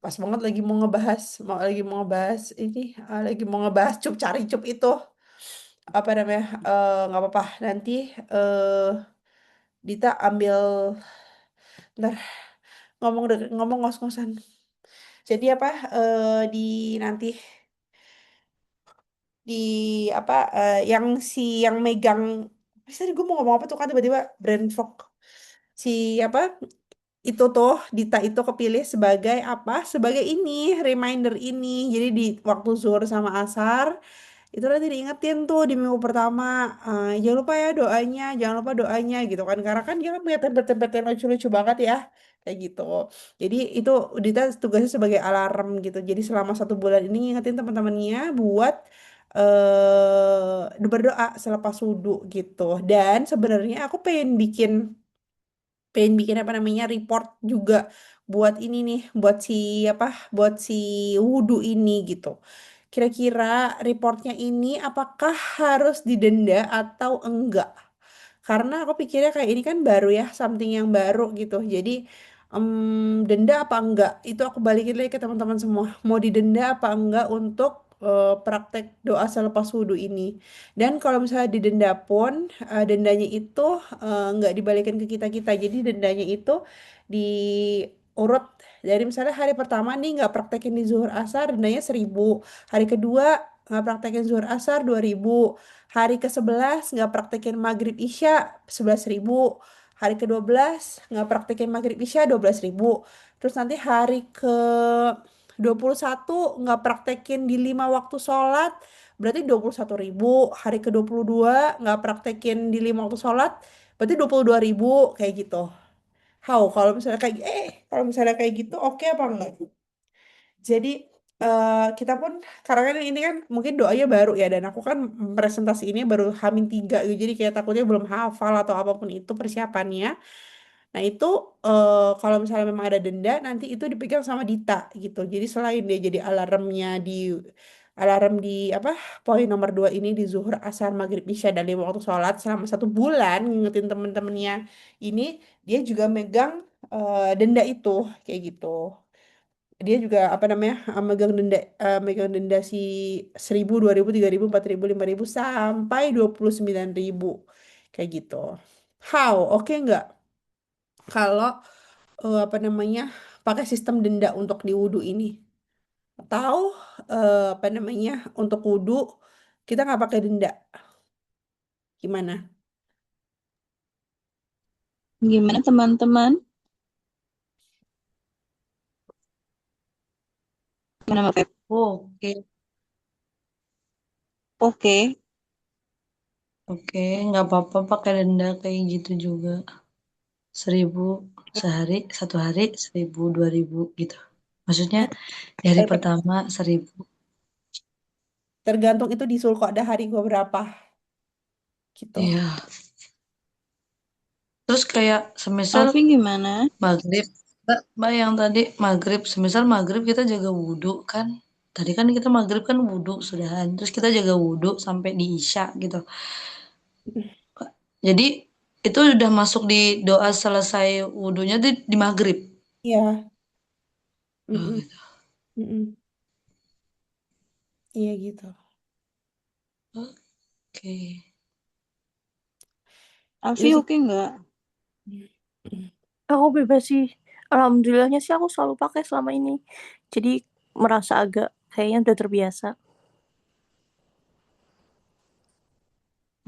Pas banget lagi mau ngebahas ini, lagi mau ngebahas cup cari cup itu. Apa namanya? Nggak apa-apa. Nanti eh Dita ambil, ntar ngomong ngos-ngosan. Jadi apa? Di nanti di apa? Yang yang megang. Tadi gue mau ngomong apa tuh kan tiba-tiba brain fog. Si apa? Itu tuh Dita itu kepilih sebagai apa? Sebagai ini reminder ini. Jadi di waktu zuhur sama asar itu nanti diingetin tuh di minggu pertama, jangan lupa ya doanya, jangan lupa doanya gitu kan. Karena kan dia kan punya template-template yang lucu-lucu banget ya. Kayak gitu. Jadi itu Dita tugasnya sebagai alarm gitu. Jadi selama 1 bulan ini ngingetin teman-temannya buat berdoa selepas wudhu gitu. Dan sebenarnya aku pengen bikin apa namanya report juga buat ini nih, buat si wudhu ini gitu. Kira-kira reportnya ini apakah harus didenda atau enggak? Karena aku pikirnya kayak ini kan baru ya, something yang baru gitu. Jadi denda apa enggak? Itu aku balikin lagi ke teman-teman semua. Mau didenda apa enggak untuk praktek doa selepas wudhu ini? Dan kalau misalnya didenda pun, dendanya itu enggak dibalikin ke kita-kita. Jadi dendanya itu diurut dari misalnya hari pertama nih nggak praktekin di zuhur asar, dendanya 1.000. Hari kedua nggak praktekin zuhur asar 2.000. Hari ke-11 nggak praktekin maghrib isya 11.000. Hari ke-12 nggak praktekin maghrib isya 12.000. Terus nanti hari ke-21 nggak praktekin di 5 waktu sholat berarti 21.000. Hari ke-22 nggak praktekin di 5 waktu sholat berarti 22.000 kayak gitu. Kalau misalnya kayak gitu oke apa enggak? Jadi kita pun karena kan ini kan mungkin doanya baru ya, dan aku kan presentasi ini baru H-3 gitu. Jadi kayak takutnya belum hafal atau apapun itu persiapannya. Nah itu kalau misalnya memang ada denda, nanti itu dipegang sama Dita gitu. Jadi selain dia jadi alarm di apa poin nomor 2 ini di zuhur, asar, maghrib, isya dan 5 waktu sholat selama 1 bulan ngingetin temen-temennya ini, dia juga megang denda itu kayak gitu. Dia juga apa namanya megang denda si 1.000, 2.000, 3.000, 4.000, 5.000 sampai 29.000 kayak gitu. How? Oke nggak? Kalau apa namanya pakai sistem denda untuk di wudhu ini, atau apa namanya untuk wudhu kita nggak pakai denda, gimana? Gimana teman-teman? Gimana Mbak Feb? Oke, Oke, oke, nggak apa-apa pakai denda kayak gitu juga. 1.000 sehari, 1 hari 1.000, 2.000 gitu. Maksudnya di hari Ter- pertama 1.000. Tergantung itu di Sulkodah hari berapa gitu. Iya. Terus kayak semisal Alfi gimana? maghrib, Mbak yang tadi maghrib, semisal maghrib kita jaga wudhu kan. Tadi kan kita maghrib kan wudhu sudahan. Terus kita jaga wudhu sampai di isya gitu. Jadi itu udah masuk di doa selesai wudhunya di maghrib. Iya. Oh, Mm-mm. gitu. Mm-mm. Iya gitu. Oke. Ini Alfi sih. oke nggak? Aku bebas sih. Alhamdulillahnya sih aku selalu pakai selama ini. Jadi merasa agak kayaknya udah terbiasa.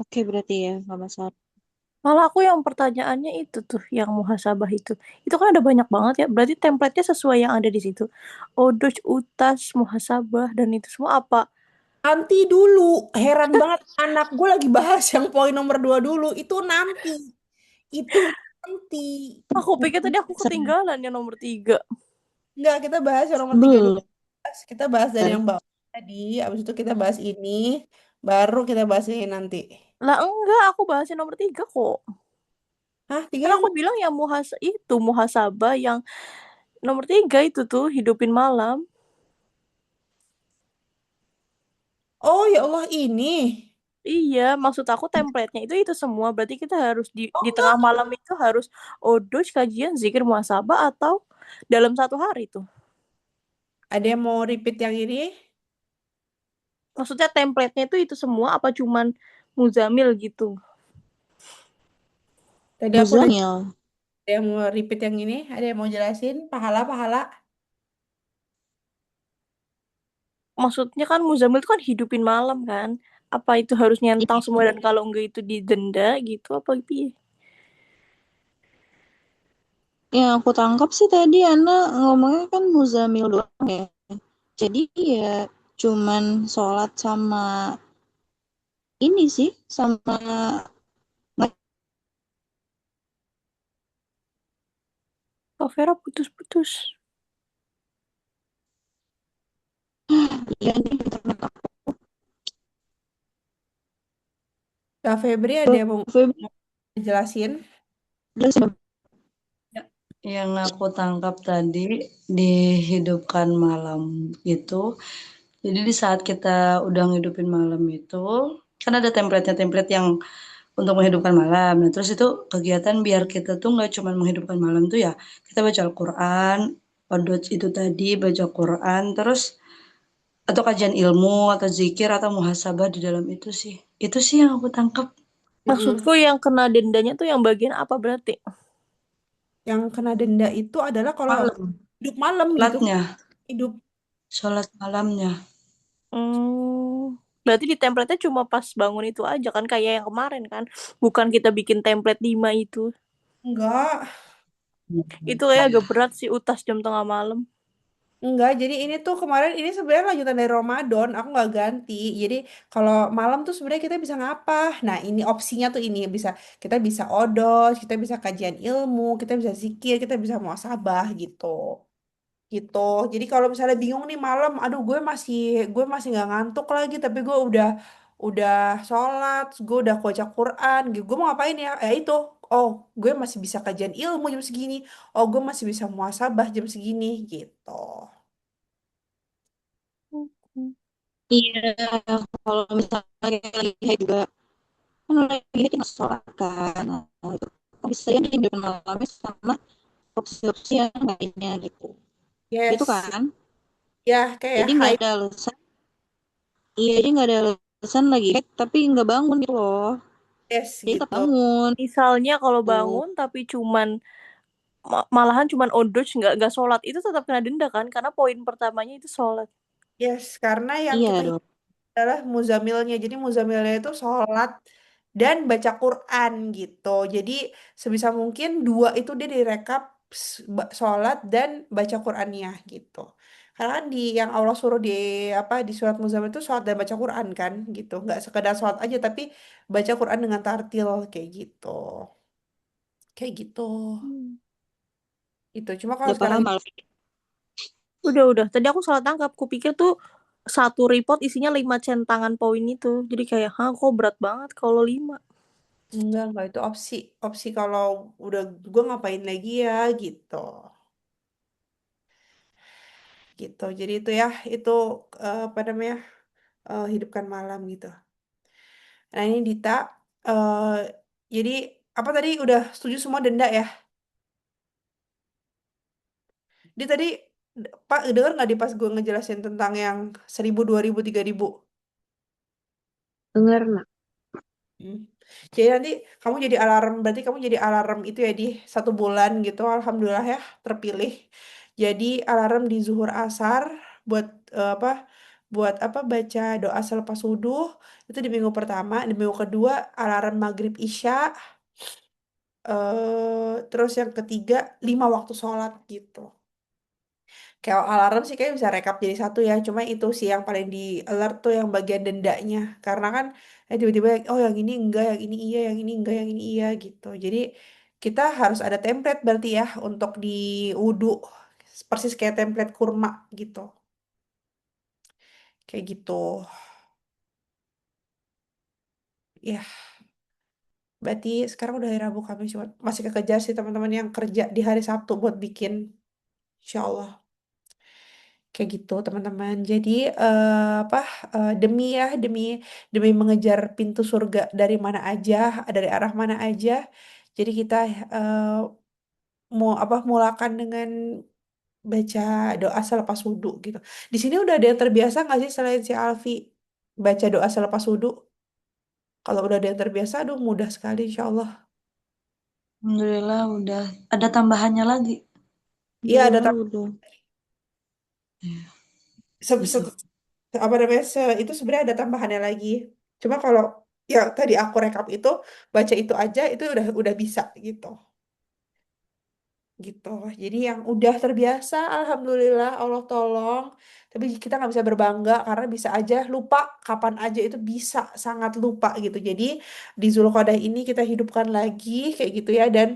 Oke berarti ya nggak masalah. Malah aku yang pertanyaannya itu tuh, yang muhasabah itu. Itu kan ada banyak banget ya. Berarti template-nya sesuai yang ada di situ. Odos, utas, muhasabah, dan itu semua apa? Nanti dulu, heran banget anak gue lagi bahas yang poin nomor 2 dulu. Itu nanti. Aku pikir tadi aku Ser- ketinggalan yang nomor 3. Enggak, kita bahas yang nomor 3 dulu. Belum. Kita bahas dari yang bawah tadi, habis itu kita bahas ini, baru kita bahas ini nanti. Lah enggak, aku bahas yang nomor 3 kok. Hah, tiga Kan yang aku bilang yang itu muhasabah yang nomor 3 itu tuh hidupin malam. Oh ya Allah ini. Iya, maksud aku template-nya itu semua. Berarti kita harus Oh di tengah enggak, malam itu harus odos, kajian, zikir, muhasabah atau dalam 1 hari tuh. ada yang mau repeat yang ini? Maksudnya template-nya itu semua apa cuman muzamil gitu. Tadi aku udah Muzamil. ada yang mau repeat yang ini, ada yang mau jelasin pahala-pahala. Maksudnya kan muzamil itu kan hidupin malam kan. Apa itu harus nyentang semua dan kalau enggak itu didenda gitu apa gitu ya? Yang aku tangkap sih tadi Ana ngomongnya kan Muzamil doang ya. Jadi ya cuman sholat sama ini sih sama Kak Vera putus-putus. ya ini internet aku. Kak Febri ada yang mau Febri jelasin? udah sih. Yang aku tangkap tadi dihidupkan malam itu. Jadi di saat kita udah ngidupin malam itu, kan ada template-template yang untuk menghidupkan malam. Nah, terus itu kegiatan biar kita tuh nggak cuma menghidupkan malam tuh ya, kita baca Al-Quran, odot itu tadi, baca Quran, terus atau kajian ilmu, atau zikir, atau muhasabah di dalam itu sih. Itu sih yang aku tangkap. Mm-mm. Maksudku yang kena dendanya tuh yang bagian apa berarti? Yang kena denda itu adalah kalau Malam, hidup malam gitu. sholatnya, Hidup sholat malamnya. Berarti di template-nya cuma pas bangun itu aja kan kayak yang kemarin kan. Bukan kita bikin template 5 itu. enggak. Itu kayak Iya. agak berat sih utas jam tengah malam. Enggak, jadi ini tuh kemarin ini sebenarnya lanjutan dari Ramadan, aku nggak ganti. Jadi kalau malam tuh sebenarnya kita bisa ngapa? Nah, ini opsinya tuh ini kita bisa odos, kita bisa kajian ilmu, kita bisa zikir, kita bisa muasabah gitu. Gitu. Jadi kalau misalnya bingung nih malam, aduh gue masih nggak ngantuk lagi, tapi gue udah sholat, gue udah baca Quran, gitu. Gue mau ngapain ya? Itu oh gue masih bisa kajian ilmu jam segini, oh gue masih bisa muhasabah jam segini gitu. Iya, kalau misalnya kayak lagi haid juga, kan lagi haid nggak sholat kan. Nah, itu bisa ya di malamnya sama opsi-opsi yang lainnya gitu. Gitu Yes, kan. ya kayak Jadi nggak haid, ada alasan. Iya, jadi nggak ada alasan lagi haid tapi nggak bangun gitu loh. yes Jadi tetap gitu. bangun. Misalnya kalau Tuh. bangun tapi cuman malahan cuman odos nggak sholat itu tetap kena denda kan? Karena poin pertamanya itu sholat. Yes, karena yang kita Iya dong. adalah muzamilnya. Jadi muzamilnya itu sholat dan baca Quran gitu. Jadi sebisa mungkin dua itu dia direkap sholat dan baca Qurannya gitu. Karena kan di yang Allah suruh di apa di surat Muzamil itu sholat dan baca Quran kan gitu. Nggak sekedar sholat aja tapi baca Quran dengan tartil kayak gitu. Kayak gitu. Hmm. Itu cuma kalau Udah sekali paham lagi Alfi. Udah. Tadi aku salah tangkap. Kupikir tuh satu report isinya 5 centangan poin itu. Jadi kayak, hah kok berat banget kalau 5. enggak itu opsi. Opsi kalau udah gue ngapain lagi ya gitu. Gitu. Jadi itu ya, itu apa namanya? Hidupkan malam gitu. Nah, ini Dita eh jadi apa tadi udah setuju semua denda ya? Dia tadi Pak denger nggak di pas gue ngejelasin tentang yang 1.000, 2.000, 3.000? Dengar nak. Hmm. Jadi nanti kamu jadi alarm, berarti kamu jadi alarm itu ya di 1 bulan gitu. Alhamdulillah ya terpilih. Jadi alarm di zuhur asar buat apa? Buat apa? Baca doa selepas wudhu itu di minggu pertama, di minggu kedua alarm maghrib isya, terus yang ketiga 5 waktu sholat gitu. Kayak alarm sih kayak bisa rekap jadi satu ya. Cuma itu sih yang paling di alert tuh yang bagian dendanya. Karena kan tiba-tiba oh yang ini enggak, yang ini iya, yang ini enggak, yang ini iya gitu. Jadi kita harus ada template berarti ya untuk di wudhu. Persis kayak template kurma gitu. Kayak gitu. Ya, berarti sekarang udah hari Rabu Kamis Jumat. Masih kekejar sih teman-teman yang kerja di hari Sabtu buat bikin. Insya Allah. Kayak gitu teman-teman. Jadi apa demi ya demi mengejar pintu surga dari mana aja, dari arah mana aja. Jadi kita eh, mau apa mulakan dengan baca doa selepas wudhu gitu. Di sini udah ada yang terbiasa nggak sih selain si Alfi baca doa selepas wudhu? Kalau udah ada yang terbiasa, aduh mudah sekali insya Allah. Alhamdulillah udah ada tambahannya lagi. Iya ada Alhamdulillah udah. se- Gitu. se- apa namanya itu sebenarnya ada tambahannya lagi. Cuma kalau ya tadi aku rekap itu baca itu aja itu udah bisa gitu. Gitu. Jadi yang udah terbiasa, alhamdulillah Allah tolong. Tapi kita nggak bisa berbangga karena bisa aja lupa kapan aja itu bisa sangat lupa gitu. Jadi di Zulqa'dah ini kita hidupkan lagi kayak gitu ya dan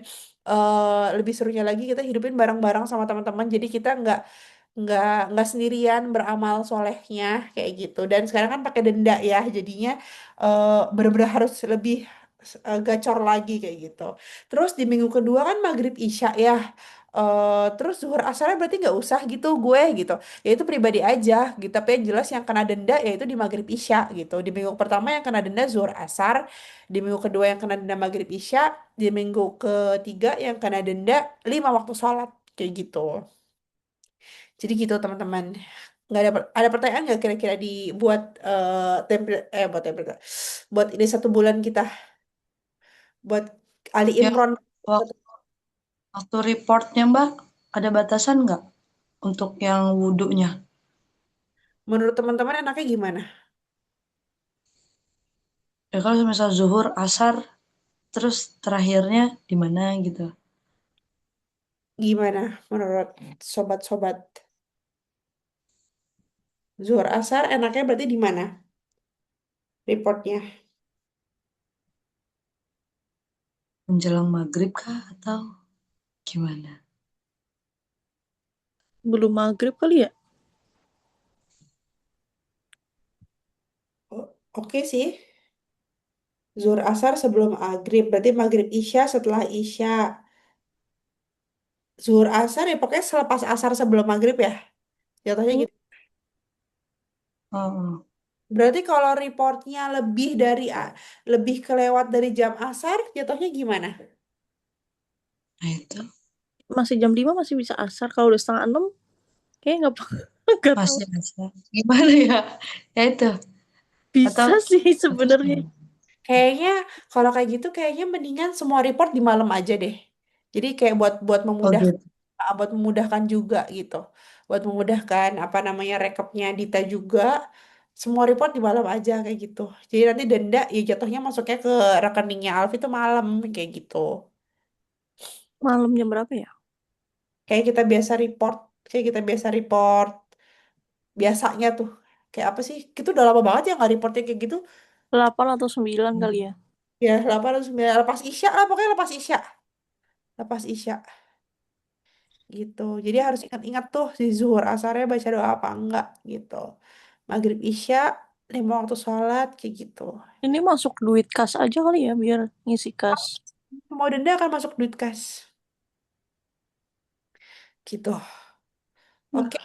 lebih serunya lagi kita hidupin bareng-bareng sama teman-teman. Jadi kita nggak sendirian beramal solehnya kayak gitu. Dan sekarang kan pakai denda ya, jadinya bener-bener harus lebih gacor lagi kayak gitu. Terus di minggu kedua kan maghrib isya ya. Terus zuhur asarnya berarti nggak usah gitu gue gitu. Ya itu pribadi aja gitu. Tapi yang jelas yang kena denda yaitu di maghrib isya gitu. Di minggu pertama yang kena denda zuhur asar. Di minggu kedua yang kena denda maghrib isya. Di minggu ketiga yang kena denda 5 waktu sholat kayak gitu. Jadi gitu teman-teman. Nggak ada pertanyaan nggak kira-kira dibuat template buat template buat ini 1 bulan kita buat Ali Ya, Imron. waktu reportnya Mbak, ada batasan nggak untuk yang wudhunya? Menurut teman-teman enaknya gimana? Ya kalau misal zuhur, asar, terus terakhirnya di mana gitu. Gimana menurut sobat-sobat? Zuhur Asar enaknya berarti di mana reportnya? Menjelang maghrib kah atau gimana? Belum maghrib kali ya? Oh, oke sih. Zuhur asar sebelum maghrib. Berarti maghrib isya setelah isya. Zuhur asar ya pokoknya selepas asar sebelum maghrib ya. Jatuhnya Hmm, gitu. Oh, Berarti kalau reportnya lebih kelewat dari jam asar, jatuhnya gimana? nah itu masih jam 5 masih bisa asar. Kalau udah setengah 6, kayaknya nggak nggak tahu. masih bisa. Gimana ya? Ya itu. Atau Bisa sih atau sebenarnya. gimana? Kayaknya kalau kayak gitu kayaknya mendingan semua report di malam aja deh. Jadi kayak buat buat Oh memudah gitu. buat memudahkan juga gitu. Buat memudahkan apa namanya rekapnya Dita juga. Semua report di malam aja kayak gitu. Jadi nanti denda ya jatuhnya masuknya ke rekeningnya Alfi itu malam kayak gitu. Malam jam berapa ya? Kayak kita biasa report, kayak kita biasa report biasanya tuh. Kayak apa sih? Itu udah lama banget ya nggak reportnya kayak gitu. 8 atau 9 kali ya. Ya, 8 atau 9 lepas Isya lah pokoknya lepas Isya. Lepas Isya. Gitu. Jadi harus ingat-ingat tuh di zuhur asarnya baca doa apa enggak gitu. Maghrib Isya 5 waktu sholat kayak gitu. Ini masuk duit kas aja kali ya biar ngisi kas. Mau denda akan masuk duit kas gitu. Nah, Oke,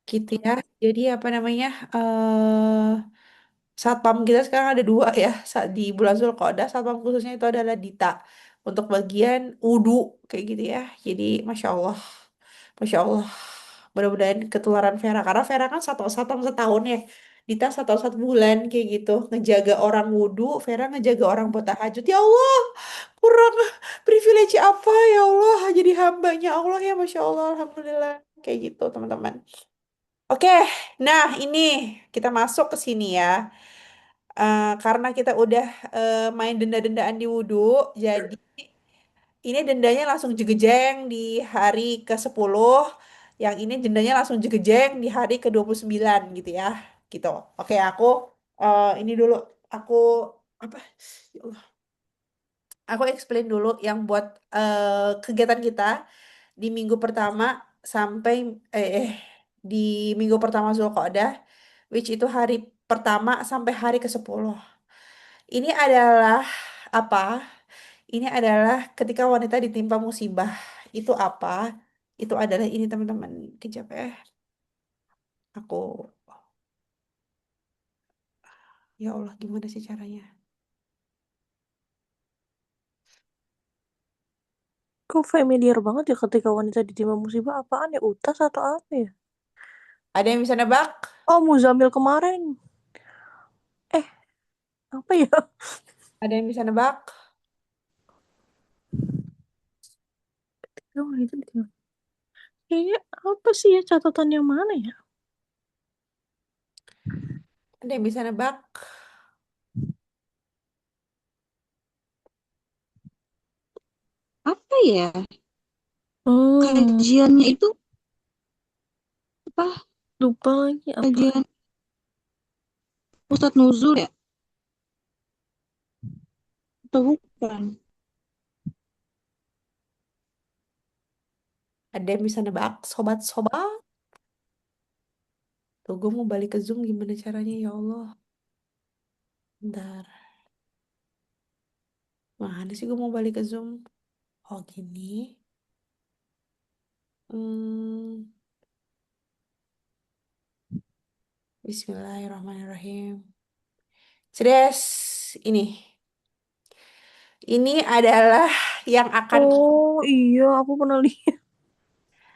gitu ya. Jadi apa namanya? Satpam kita sekarang ada dua ya. Di bulan Zulqa'dah satpam khususnya itu adalah Dita untuk bagian wudhu kayak gitu ya. Jadi masya Allah, masya Allah. Mudah-mudahan ketularan Vera karena Vera kan satu satpam setahun ya. Dita 1 tahun 1 bulan kayak gitu ngejaga orang wudhu, Vera ngejaga orang buat tahajud. Ya Allah, kurang privilege apa ya Allah jadi hambanya Allah ya masya Allah, alhamdulillah kayak gitu teman-teman. Oke, nah ini kita masuk ke sini ya. Karena kita udah main denda-dendaan di wudhu, jadi ini dendanya langsung jegejeng di hari ke-10. Yang ini dendanya langsung jegejeng di hari ke-29 gitu ya. Gitu. Oke, aku ini dulu aku apa? Ya Allah. Aku explain dulu yang buat kegiatan kita di minggu pertama sampai di minggu pertama Zulqa'dah, which itu hari pertama sampai hari ke-10. Ini adalah apa? Ini adalah ketika wanita ditimpa musibah. Itu apa? Itu adalah ini teman-teman. Kejap ya. Aku, ya Allah gimana sih caranya? kok familiar banget ya ketika wanita ditimpa musibah apaan ya? Utas atau apa ya? Ada yang bisa nebak? Oh, Muzamil kemarin. Eh, apa ya? Ada yang bisa nebak? Oh, itu ditimpa. Kayaknya apa sih ya catatan yang mana ya? Ada yang bisa nebak? Apa ya? Hmm, Kajiannya itu apa? lupa lagi apa. Kajian Ustadz Nuzul ya? Atau bukan? Ada yang bisa nebak? Sobat-sobat? Tuh, gue mau balik ke Zoom gimana caranya ya Allah? Bentar. Mana sih gue mau balik ke Zoom? Oh, gini. Hmm, Bismillahirrahmanirrahim. Cedes, ini. Ini adalah yang akan Oh, iya, aku pernah lihat.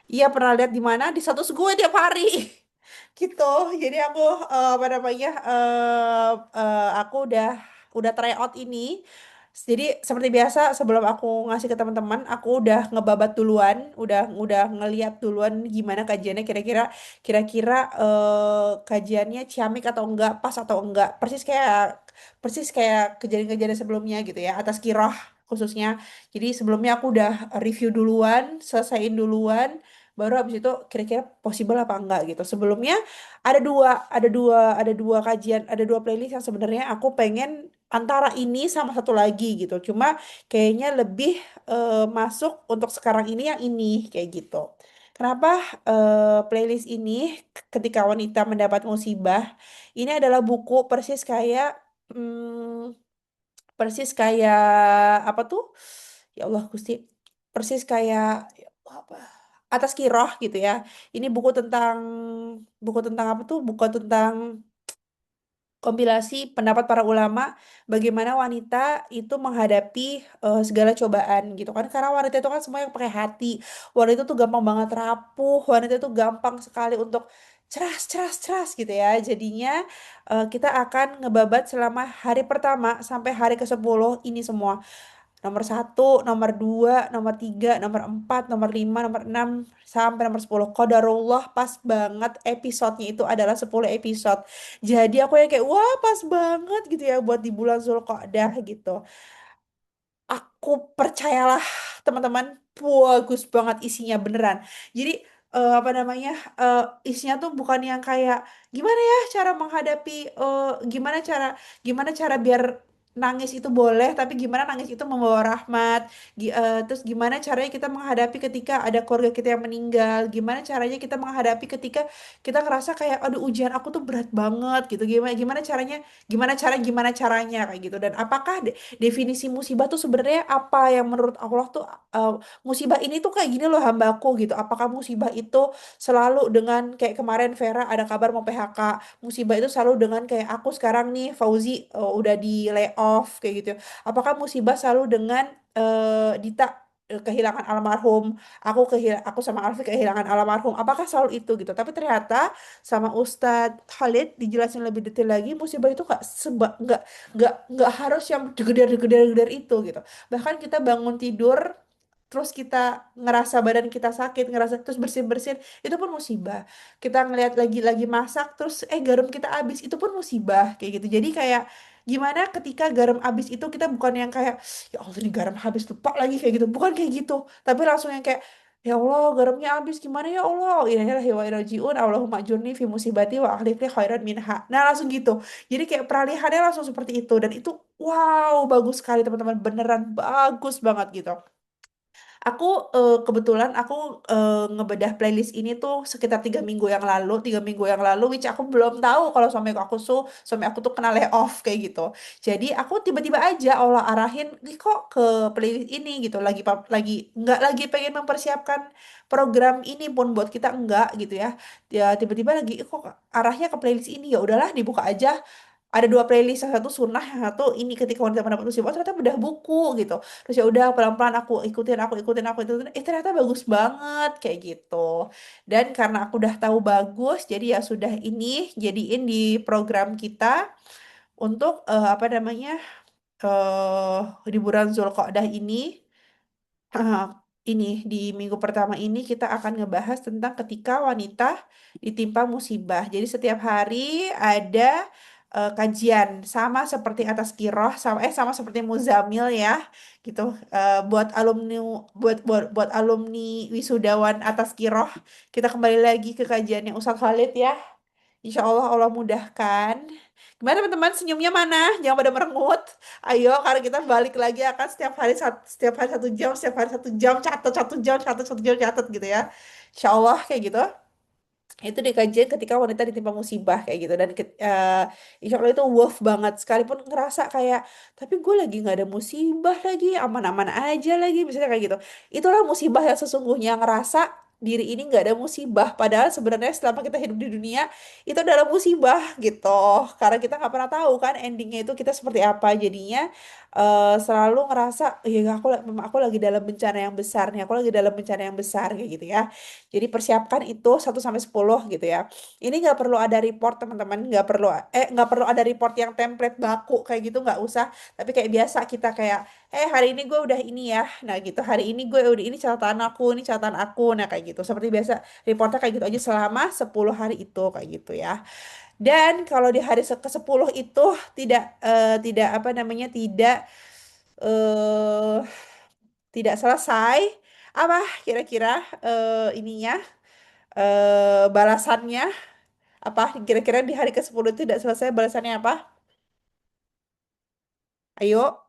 ia pernah lihat di mana di status gue tiap hari. Gitu. Jadi aku apa namanya? Aku udah try out ini. Jadi seperti biasa sebelum aku ngasih ke teman-teman, aku udah ngebabat duluan, udah ngeliat duluan gimana kajiannya kira-kira kajiannya ciamik atau enggak, pas atau enggak. Persis kayak kejadian-kejadian sebelumnya gitu ya, atas kiroh khususnya. Jadi sebelumnya aku udah review duluan, selesaiin duluan, baru habis itu kira-kira possible apa enggak gitu. Sebelumnya ada dua kajian, ada dua playlist yang sebenarnya aku pengen antara ini sama satu lagi gitu. Cuma kayaknya lebih masuk untuk sekarang ini yang ini kayak gitu. Kenapa playlist ini ketika wanita mendapat musibah ini adalah buku persis kayak Hmm, persis kayak apa tuh? Ya Allah Gusti. Persis kayak ya Allah, apa? Atas Kiroh gitu ya. Ini buku tentang apa tuh? Buku tentang kompilasi pendapat para ulama bagaimana wanita itu menghadapi segala cobaan gitu kan, karena wanita itu kan semua yang pakai hati. Wanita itu gampang banget rapuh, wanita itu gampang sekali untuk ceras ceras ceras gitu ya. Jadinya kita akan ngebabat selama hari pertama sampai hari ke-10 ini semua. Nomor satu, nomor dua, nomor tiga, nomor empat, nomor lima, nomor enam, sampai nomor 10. Qadarullah pas banget episodenya itu adalah 10 episode. Jadi aku yang kayak, wah pas banget gitu ya buat di bulan Zulqa'dah gitu. Aku percayalah teman-teman, bagus banget isinya beneran. Jadi apa namanya, eh, isinya tuh bukan yang kayak gimana ya cara menghadapi, gimana cara biar nangis itu boleh tapi gimana nangis itu membawa rahmat. Terus gimana caranya kita menghadapi ketika ada keluarga kita yang meninggal, gimana caranya kita menghadapi ketika kita ngerasa kayak aduh ujian aku tuh berat banget gitu, gimana gimana caranya kayak gitu. Dan apakah definisi musibah tuh sebenarnya apa yang menurut Allah tuh, uh, musibah ini tuh kayak gini loh hambaku gitu. Apakah musibah itu selalu dengan kayak kemarin Vera ada kabar mau PHK, musibah itu selalu dengan kayak aku sekarang nih Fauzi udah di layoff kayak gitu. Apakah musibah selalu dengan Dita kehilangan almarhum, aku sama Alfi kehilangan almarhum, apakah selalu itu gitu. Tapi ternyata sama Ustadz Khalid dijelasin lebih detail lagi, musibah itu nggak harus yang geder-geder itu gitu. Bahkan kita bangun tidur terus kita ngerasa badan kita sakit, ngerasa terus bersin-bersin, itu pun musibah. Kita ngelihat lagi masak terus garam kita habis, itu pun musibah kayak gitu. Jadi kayak gimana ketika garam habis itu kita bukan yang kayak ya Allah ini garam habis lupa lagi kayak gitu, bukan kayak gitu, tapi langsung yang kayak ya Allah garamnya habis gimana ya Allah, innalillahi wa inna ilaihi rajiun, Allahumma ajurni fi musibati wa akhlif li khairan minha. Nah langsung gitu. Jadi kayak peralihannya langsung seperti itu, dan itu wow bagus sekali teman-teman, beneran bagus banget gitu. Aku kebetulan aku ngebedah playlist ini tuh sekitar 3 minggu yang lalu, 3 minggu yang lalu, which aku belum tahu kalau suami aku tuh kena layoff kayak gitu. Jadi aku tiba-tiba aja Allah arahin, "Ih, kok ke playlist ini gitu, nggak lagi pengen mempersiapkan program ini pun buat kita enggak gitu ya. Ya tiba-tiba lagi, "Ih, kok arahnya ke playlist ini, ya udahlah dibuka aja." Ada dua playlist, yang satu sunnah, yang satu ini ketika wanita mendapat musibah. Oh, ternyata bedah buku gitu. Terus ya udah pelan-pelan aku ikutin, ternyata bagus banget kayak gitu. Dan karena aku udah tahu bagus, jadi ya sudah ini jadiin di program kita untuk apa namanya, di bulan Zulqa'dah ini. Ah, ini di minggu pertama ini kita akan ngebahas tentang ketika wanita ditimpa musibah. Jadi setiap hari ada kajian sama seperti atas kiroh, sama seperti Muzamil ya, gitu. Buat alumni buat alumni wisudawan atas kiroh, kita kembali lagi ke kajiannya Ustadz Khalid ya. Insya Allah Allah mudahkan. Gimana teman-teman, senyumnya mana? Jangan pada merengut. Ayo, karena kita balik lagi akan setiap hari 1 jam, setiap hari 1 jam, catat 1 jam, catat 1 jam, catat gitu ya. Insya Allah kayak gitu. Itu di kajian ketika wanita ditimpa musibah kayak gitu. Dan insya Allah itu worth banget. Sekalipun ngerasa kayak, tapi gue lagi nggak ada musibah lagi, aman-aman aja lagi, misalnya kayak gitu. Itulah musibah yang sesungguhnya, ngerasa diri ini nggak ada musibah. Padahal sebenarnya selama kita hidup di dunia itu adalah musibah gitu. Karena kita nggak pernah tahu kan endingnya itu kita seperti apa. Jadinya selalu ngerasa, ya aku lagi dalam bencana yang besar nih, aku lagi dalam bencana yang besar kayak gitu ya. Jadi persiapkan itu 1 sampai 10 gitu ya. Ini nggak perlu ada report teman-teman, nggak perlu ada report yang template baku kayak gitu, nggak usah. Tapi kayak biasa kita kayak, hari ini gue udah ini ya. Nah gitu, hari ini gue udah ini catatan aku, ini catatan aku. Nah kayak gitu. Seperti biasa reportnya kayak gitu aja selama 10 hari itu kayak gitu ya. Dan kalau di hari ke-10 itu tidak apa namanya, eh tidak selesai, apa kira-kira ininya, balasannya apa kira-kira di hari ke-10 itu tidak selesai, balasannya apa? Ayo,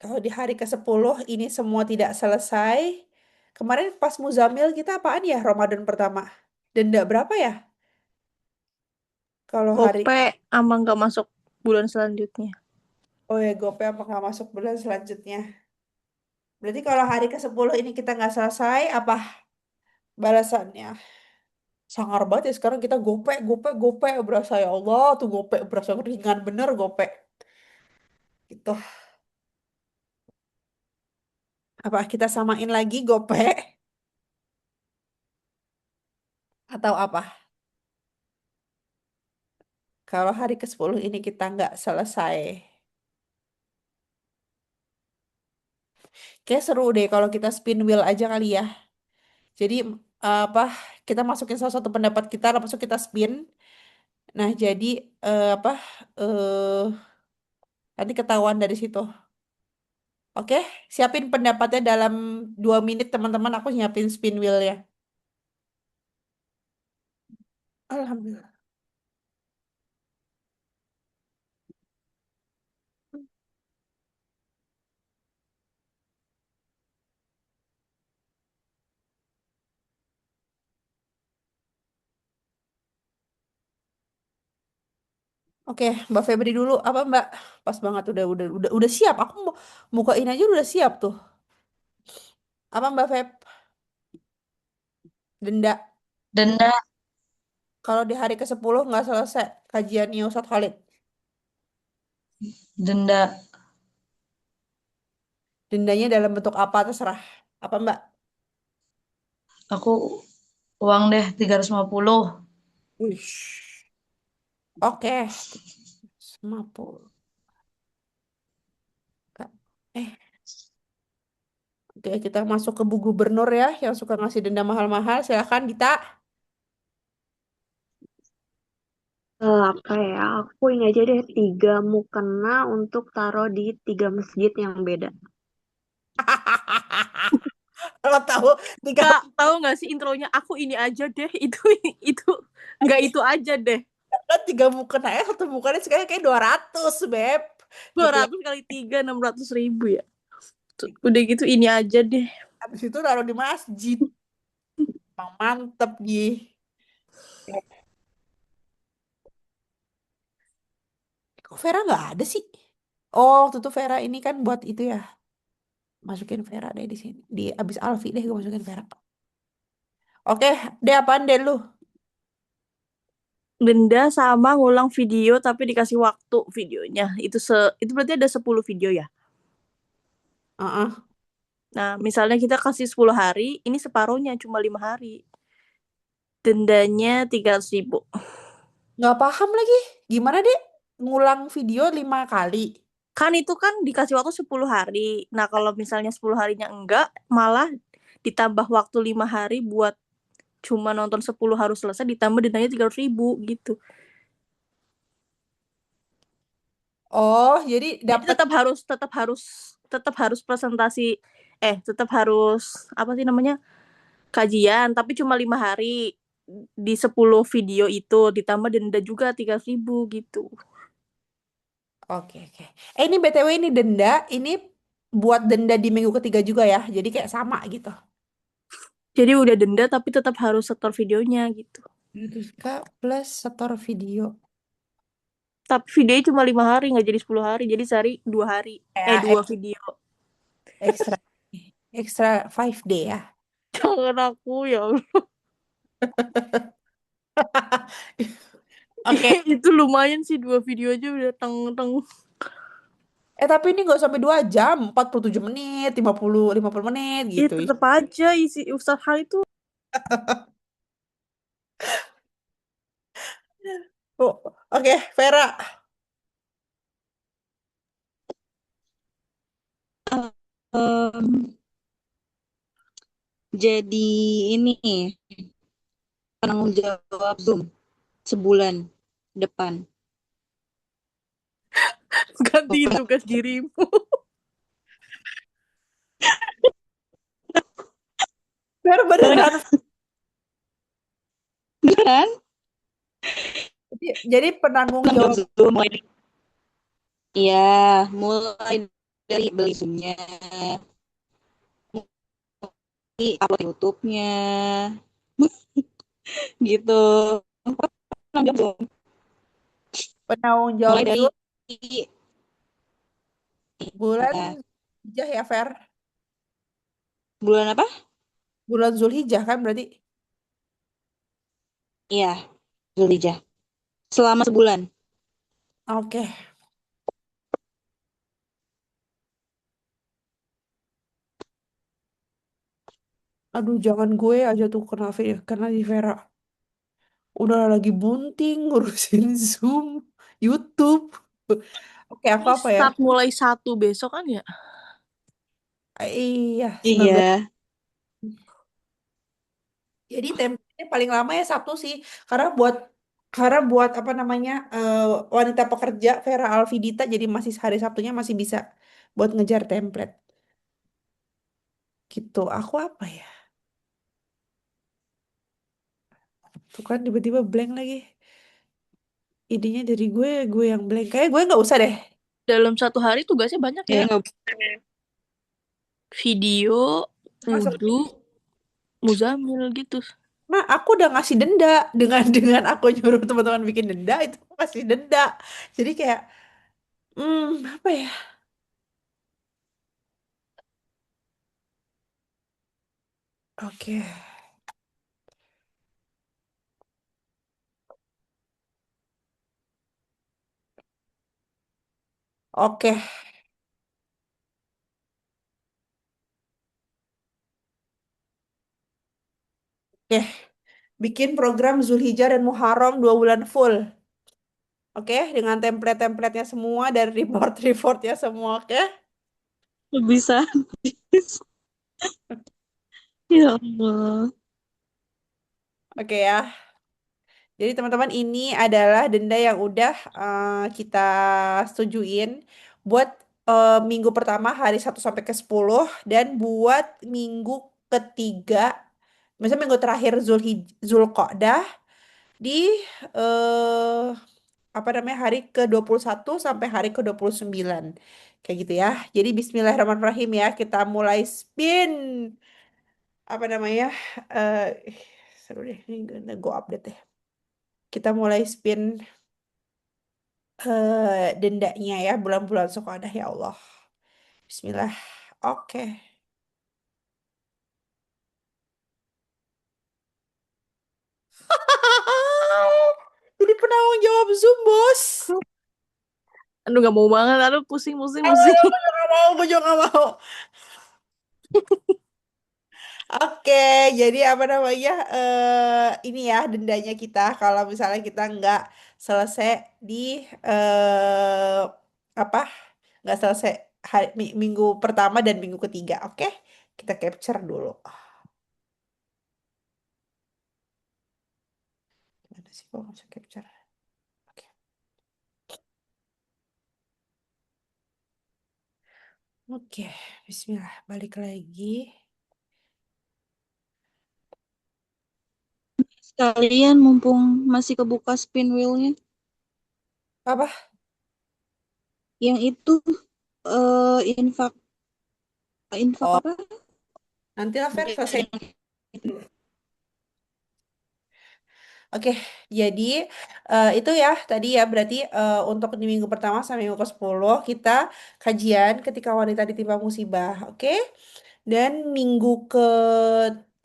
kalau di hari ke-10 ini semua tidak selesai, kemarin pas Muzamil kita apaan ya Ramadan pertama? Denda berapa ya? Kalau hari, Gope ama nggak masuk bulan selanjutnya. oh ya GoPay apa nggak masuk bulan selanjutnya? Berarti kalau hari ke-10 ini kita nggak selesai, apa balasannya? Sangar banget ya sekarang kita GoPay, GoPay, GoPay. Berasa ya Allah tuh GoPay. Berasa ringan bener GoPay. Gitu. Apa kita samain lagi GoPay? Atau apa? Kalau hari ke-10 ini kita nggak selesai. Kayak seru deh kalau kita spin wheel aja kali ya. Jadi apa kita masukin salah satu pendapat kita, lalu masuk kita spin. Nah jadi apa nanti ketahuan dari situ. Oke, siapin pendapatnya dalam 2 menit teman-teman. Aku nyiapin spin wheel ya. Alhamdulillah. Oke, Mbak Febri dulu. Apa Mbak? Pas banget udah siap. Aku mau bukain aja udah siap tuh. Apa Mbak Feb? Denda. Denda, Kalau di hari ke-10 nggak selesai kajiannya Ustadz Khalid. denda. Dendanya dalam bentuk apa terserah. Apa Mbak? Aku uang deh 350. Wih. Oke, 50. Eh, oke kita masuk ke Bu Gubernur ya yang suka ngasih denda mahal-mahal. Silakan Dita. Apa ya? Aku ini aja deh 3 mukena untuk taruh di 3 masjid yang beda. Kalau tahu tiga Kak, tahu nggak sih intronya? Aku ini aja deh. Itu nggak itu aja deh. kan 3 mukena ya 1 mukena sekarang kayak 200 beb. Gitu ya. 200 kali 3 600.000 ya. Udah gitu ini aja deh. Habis itu taruh di masjid. Emang mantep nih. Kok Vera nggak ada sih? Oh, waktu itu Vera ini kan buat itu ya. Masukin Vera deh di sini. Di abis Alfi deh gue masukin Vera. Oke, deh apaan deh lu? Denda sama ngulang video tapi dikasih waktu videonya. Itu berarti ada 10 video ya. Heeh. Nah, misalnya kita kasih 10 hari, ini separuhnya cuma 5 hari. Dendanya 300.000. Nggak paham lagi. Gimana deh? Ngulang video 5 kali. Kan itu kan dikasih waktu 10 hari. Nah, kalau misalnya 10 harinya enggak, malah ditambah waktu 5 hari buat cuma nonton 10 harus selesai, ditambah dendanya 300.000 gitu. Oh, jadi Jadi dapat. tetap harus presentasi, tetap harus apa sih namanya, kajian, tapi cuma 5 hari di 10 video itu ditambah denda juga 300.000 gitu. Oke, oke. Ini BTW ini denda. Ini buat denda di minggu ketiga juga ya. Jadi kayak sama gitu. Jadi udah denda tapi tetap harus setor videonya gitu. 100K plus setor video. Tapi videonya cuma 5 hari, nggak jadi 10 hari. Jadi sehari 2 hari. Ya, 2 video. ekstra ekstra 5 day ya. Jangan aku ya. Oke. Itu lumayan sih 2 video aja udah teng-teng. Tapi ini nggak sampai 2 jam, 47 menit, 50 menit Ya gitu. tetap aja isi Ustadz Hal itu. Oh, oke, Vera. Em, jadi ini penanggung jawab Zoom sebulan depan. Gantiin tugas dirimu. Vera beneran. Beneran? Jadi penanggung jawab. Zoom mulai iya, mulai dari beli Zoom-nya, upload YouTube-nya, gitu. Penanggung jawab Zoom. Penanggung jawab Mulai dari Zul bulan ya, Hijjah ya, Fer? bulan apa? Bulan Zulhijjah kan berarti? Iya, Zulhijjah. Selama sebulan. Oke. Aduh, jangan gue aja tuh kena di Vera. Udah lagi bunting ngurusin Zoom, YouTube. Oke, aku Ini apa ya? start mulai 1 besok kan ya? Iya, 19. Iya. Jadi template paling lama ya Sabtu sih. Karena buat apa namanya wanita pekerja Vera Alvidita jadi masih hari Sabtunya masih bisa buat ngejar template. Gitu. Aku apa ya? Tuh kan tiba-tiba blank lagi. Idenya dari gue yang blank. Kayak gue nggak usah deh. Dalam 1 hari tugasnya banyak Ya ya. nggak. Video, Masuk. wudhu, muzamil gitu. Nah, aku udah ngasih denda dengan aku nyuruh teman-teman bikin denda itu aku kasih denda. Jadi kayak, apa ya? Oke, oke, oke. Bikin program Zulhijjah dan Muharram 2 bulan full. Oke, dengan template-templatenya semua dan report-reportnya semua. Oke, Bisa. Ya Allah. oke ya. Jadi teman-teman ini adalah denda yang udah kita setujuin buat minggu pertama hari 1 sampai ke 10 dan buat minggu ketiga, misalnya minggu terakhir Zulqa'dah di eh, apa namanya hari ke 21 sampai hari ke 29. Kayak gitu ya. Jadi Bismillahirrahmanirrahim ya, kita mulai spin apa namanya? eh Seru deh, ini go update deh. Kita mulai spin dendanya ya bulan-bulan Sukodah ya Allah. Bismillah. Oke. Jadi penanggung jawab Zoom, bos. Aduh gak mau banget, aduh pusing, pusing, Aduh, pusing. gue juga gak mau, gue juga gak mau. Oke, jadi apa namanya? Ini ya dendanya kita kalau misalnya kita nggak selesai di apa? Nggak selesai minggu pertama dan minggu ketiga. Oke, kita capture dulu. Gimana sih kok nggak bisa capture? Oke, oke. Bismillah, balik lagi. Sekalian mumpung masih kebuka spin wheel-nya. Apa? Yang itu infak infak Oh, apa? nantilah Fer selesai. Yang Oke, jadi itu ya tadi ya berarti untuk di minggu pertama sampai minggu ke-10 kita kajian ketika wanita ditimpa musibah, oke? Dan minggu ke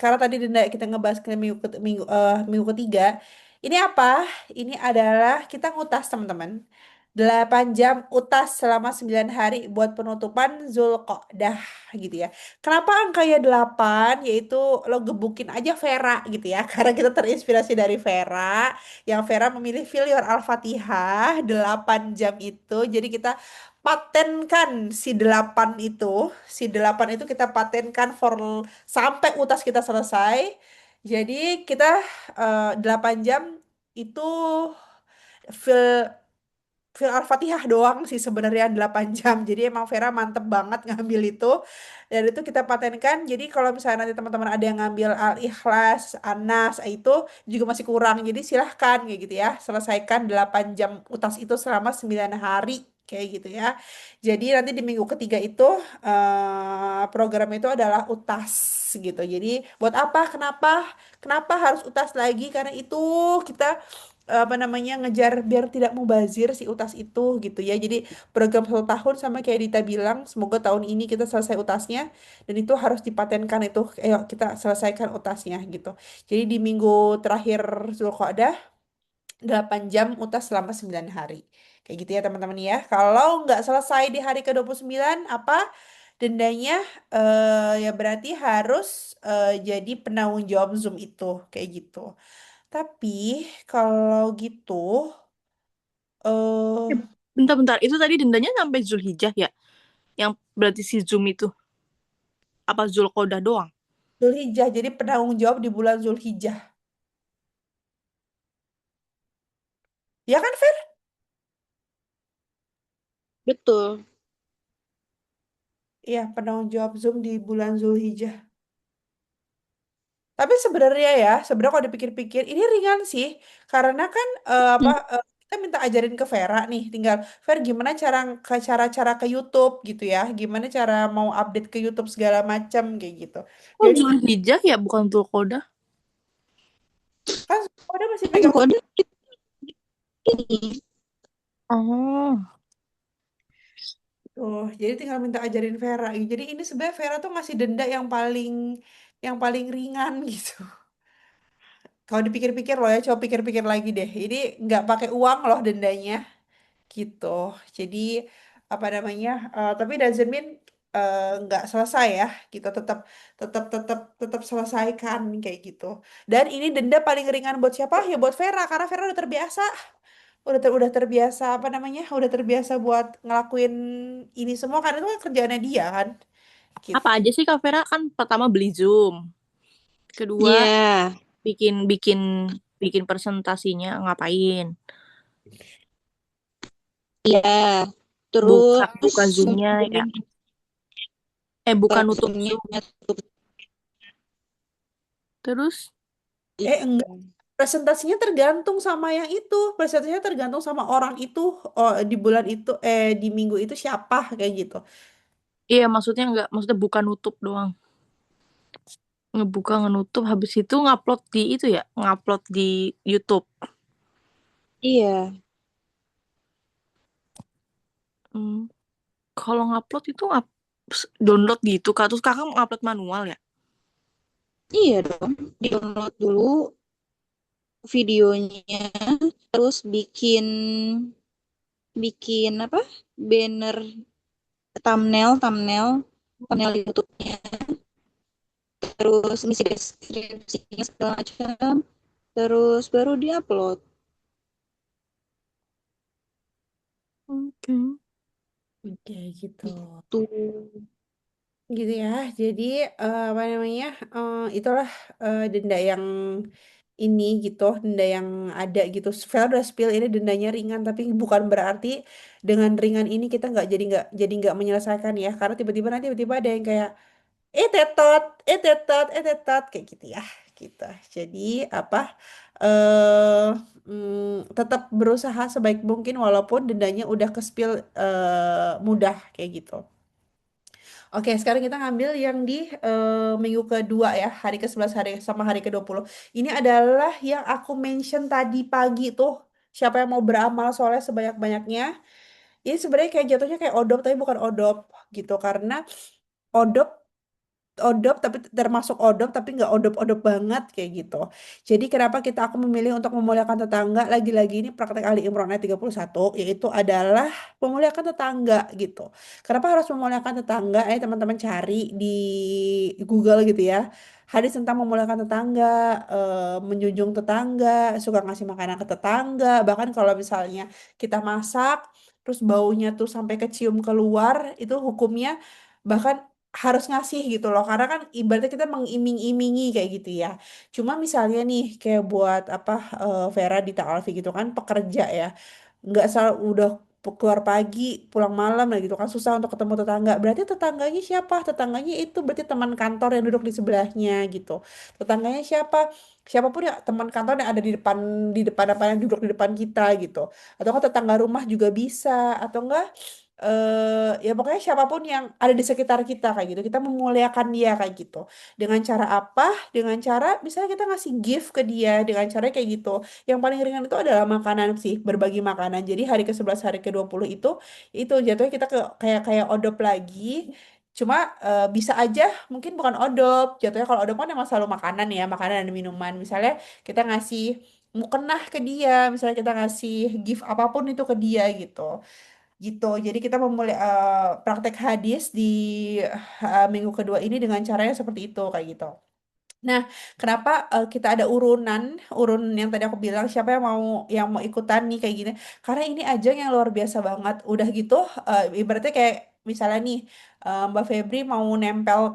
karena tadi denda kita ngebahas ke minggu ketiga, ini apa? Ini adalah kita ngutas teman-teman. 8 jam utas selama 9 hari buat penutupan Zulqa'dah gitu ya. Kenapa angkanya 8? Yaitu lo gebukin aja Vera gitu ya. Karena kita terinspirasi dari Vera. Yang Vera memilih Feel Your Al-Fatihah 8 jam itu. Jadi kita patenkan si 8 itu. Si 8 itu kita patenkan sampai utas kita selesai. Jadi kita 8 jam itu feel Fil Al-Fatihah doang sih sebenarnya 8 jam. Jadi emang Vera mantep banget ngambil itu. Dan itu kita patenkan. Jadi kalau misalnya nanti teman-teman ada yang ngambil Al-Ikhlas, Anas, itu juga masih kurang. Jadi silahkan kayak gitu ya. Selesaikan 8 jam utas itu selama 9 hari. Kayak gitu ya. Jadi nanti di minggu ketiga itu program itu adalah utas gitu. Jadi buat apa? Kenapa? Kenapa harus utas lagi? Karena itu kita apa namanya ngejar biar tidak mubazir si utas itu gitu ya. Jadi program 1 tahun sama kayak Dita bilang, semoga tahun ini kita selesai utasnya dan itu harus dipatenkan itu, ayo kita selesaikan utasnya gitu. Jadi di minggu terakhir Zulqa'dah 8 jam utas selama 9 hari. Kayak gitu ya teman-teman ya. Kalau nggak selesai di hari ke-29 apa dendanya, ya berarti harus jadi penanggung jawab Zoom itu kayak gitu. Tapi kalau gitu Eh, eh bentar-bentar, itu tadi dendanya sampai Zulhijjah ya? Yang berarti si Zoom itu apa Zulqodah doang? Zulhijjah jadi penanggung jawab di bulan Zulhijjah. Ya kan Fer? Betul. Iya, penanggung jawab Zoom di bulan Zulhijjah. Tapi sebenarnya ya, sebenarnya kalau dipikir-pikir ini ringan sih, karena kan Hmm. kita minta ajarin ke Vera nih, tinggal Ver gimana cara-cara ke YouTube gitu ya, gimana cara mau update ke YouTube segala macam kayak gitu. Oh, Jadi Zulhijjah ya, bukan Zulqodah. kan udah masih Kan pegang kode ini. Oh, tuh, jadi tinggal minta ajarin Vera. Jadi ini sebenarnya Vera tuh ngasih denda yang paling ringan gitu. Kalau dipikir-pikir loh ya, coba pikir-pikir lagi deh. Ini nggak pakai uang loh dendanya. Gitu. Jadi apa namanya? Tapi doesn't mean nggak selesai ya. Gitu tetap tetap tetap tetap selesaikan kayak gitu. Dan ini denda paling ringan buat siapa? Ya buat Vera karena Vera udah terbiasa. Udah terbiasa apa namanya? Udah terbiasa buat ngelakuin ini semua karena itu kan kerjaannya dia kan. apa Gitu. aja sih Kak Vera? Kan pertama beli Zoom, kedua Iya, bikin bikin bikin presentasinya ngapain? iya. Buka Terus buka Zoom-nya ya. ngumpulin Bukan nutup platformnya. Zoom. Terus Enggak. Presentasinya tergantung sama yang itu. Presentasinya tergantung sama orang itu. Oh, di bulan itu, di minggu itu siapa kayak gitu. iya, maksudnya enggak, maksudnya bukan nutup doang. Ngebuka ngenutup habis itu ngupload di itu ya, ngupload di YouTube. Iya, Hmm. Kalau ngupload itu download gitu Kak. Terus Kakak ngupload manual ya? iya dong. Di-download dulu videonya, terus bikin bikin apa? Banner, thumbnail, thumbnail, thumbnail YouTube-nya, terus ngisi deskripsinya segala macam, terus baru diupload. Oke. Oke, gitu. Tuh. Gitu ya. Jadi apa namanya? Itulah denda yang ini gitu, denda yang ada gitu. Vel udah spill ini dendanya ringan, tapi bukan berarti dengan ringan ini kita nggak menyelesaikan ya. Karena tiba-tiba ada yang kayak tetot kayak gitu ya. Gitu. Jadi apa? eh tetap berusaha sebaik mungkin walaupun dendanya udah ke spill mudah kayak gitu. Oke, sekarang kita ngambil yang di minggu kedua ya, hari ke-11 hari sama hari ke-20. Ini adalah yang aku mention tadi pagi tuh. Siapa yang mau beramal soleh sebanyak-banyaknya. Ini sebenarnya kayak jatuhnya kayak odop tapi bukan odop gitu karena odop odop tapi termasuk odop tapi nggak odop-odop banget kayak gitu. Jadi kenapa aku memilih untuk memuliakan tetangga lagi-lagi ini praktek Ali Imran ayat 31 yaitu adalah memuliakan tetangga gitu. Kenapa harus memuliakan tetangga? Teman-teman cari di Google gitu ya. Hadis tentang memuliakan tetangga, menjunjung tetangga, suka ngasih makanan ke tetangga, bahkan kalau misalnya kita masak terus baunya tuh sampai kecium keluar itu hukumnya bahkan harus ngasih gitu loh karena kan ibaratnya kita mengiming-imingi kayak gitu ya cuma misalnya nih kayak buat apa Vera di Alfi gitu kan pekerja ya nggak salah udah keluar pagi pulang malam lah gitu kan susah untuk ketemu tetangga berarti tetangganya siapa tetangganya itu berarti teman kantor yang duduk di sebelahnya gitu tetangganya siapapun ya teman kantor yang ada di depan apa yang duduk di depan kita gitu atau kan tetangga rumah juga bisa atau enggak ya pokoknya siapapun yang ada di sekitar kita kayak gitu, kita memuliakan dia kayak gitu. Dengan cara apa? Dengan cara misalnya kita ngasih gift ke dia dengan cara kayak gitu. Yang paling ringan itu adalah makanan sih, berbagi makanan. Jadi hari ke-11 hari ke-20 itu jatuhnya kita kayak kayak odop lagi. Cuma bisa aja mungkin bukan odop. Jatuhnya kalau odop kan emang selalu makanan ya, makanan dan minuman. Misalnya kita ngasih mukena ke dia, misalnya kita ngasih gift apapun itu ke dia gitu gitu. Jadi kita memulai praktek hadis di minggu kedua ini dengan caranya seperti itu kayak gitu. Nah, kenapa kita ada urun yang tadi aku bilang siapa yang mau ikutan nih kayak gini? Karena ini ajang yang luar biasa banget. Udah gitu, ibaratnya kayak misalnya nih Mbak Febri mau nempel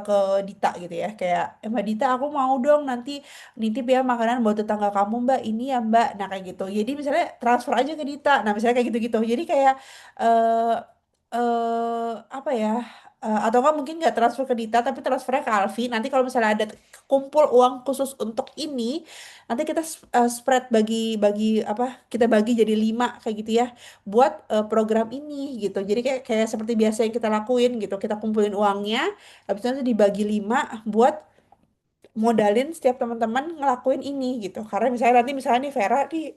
ke Dita gitu ya, kayak Mbak Dita aku mau dong nanti nitip ya makanan buat tetangga kamu Mbak ini ya Mbak. Nah kayak gitu. Jadi misalnya transfer aja ke Dita. Nah misalnya kayak gitu-gitu. Jadi kayak eh apa ya? Atau enggak mungkin nggak transfer ke Dita tapi transfernya ke Alfi. Nanti kalau misalnya ada kumpul uang khusus untuk ini, nanti kita spread bagi apa? Kita bagi jadi 5 kayak gitu ya buat program ini gitu. Jadi kayak kayak seperti biasa yang kita lakuin gitu. Kita kumpulin uangnya, habis itu nanti dibagi 5 buat modalin setiap teman-teman ngelakuin ini gitu. Karena misalnya nih Vera nih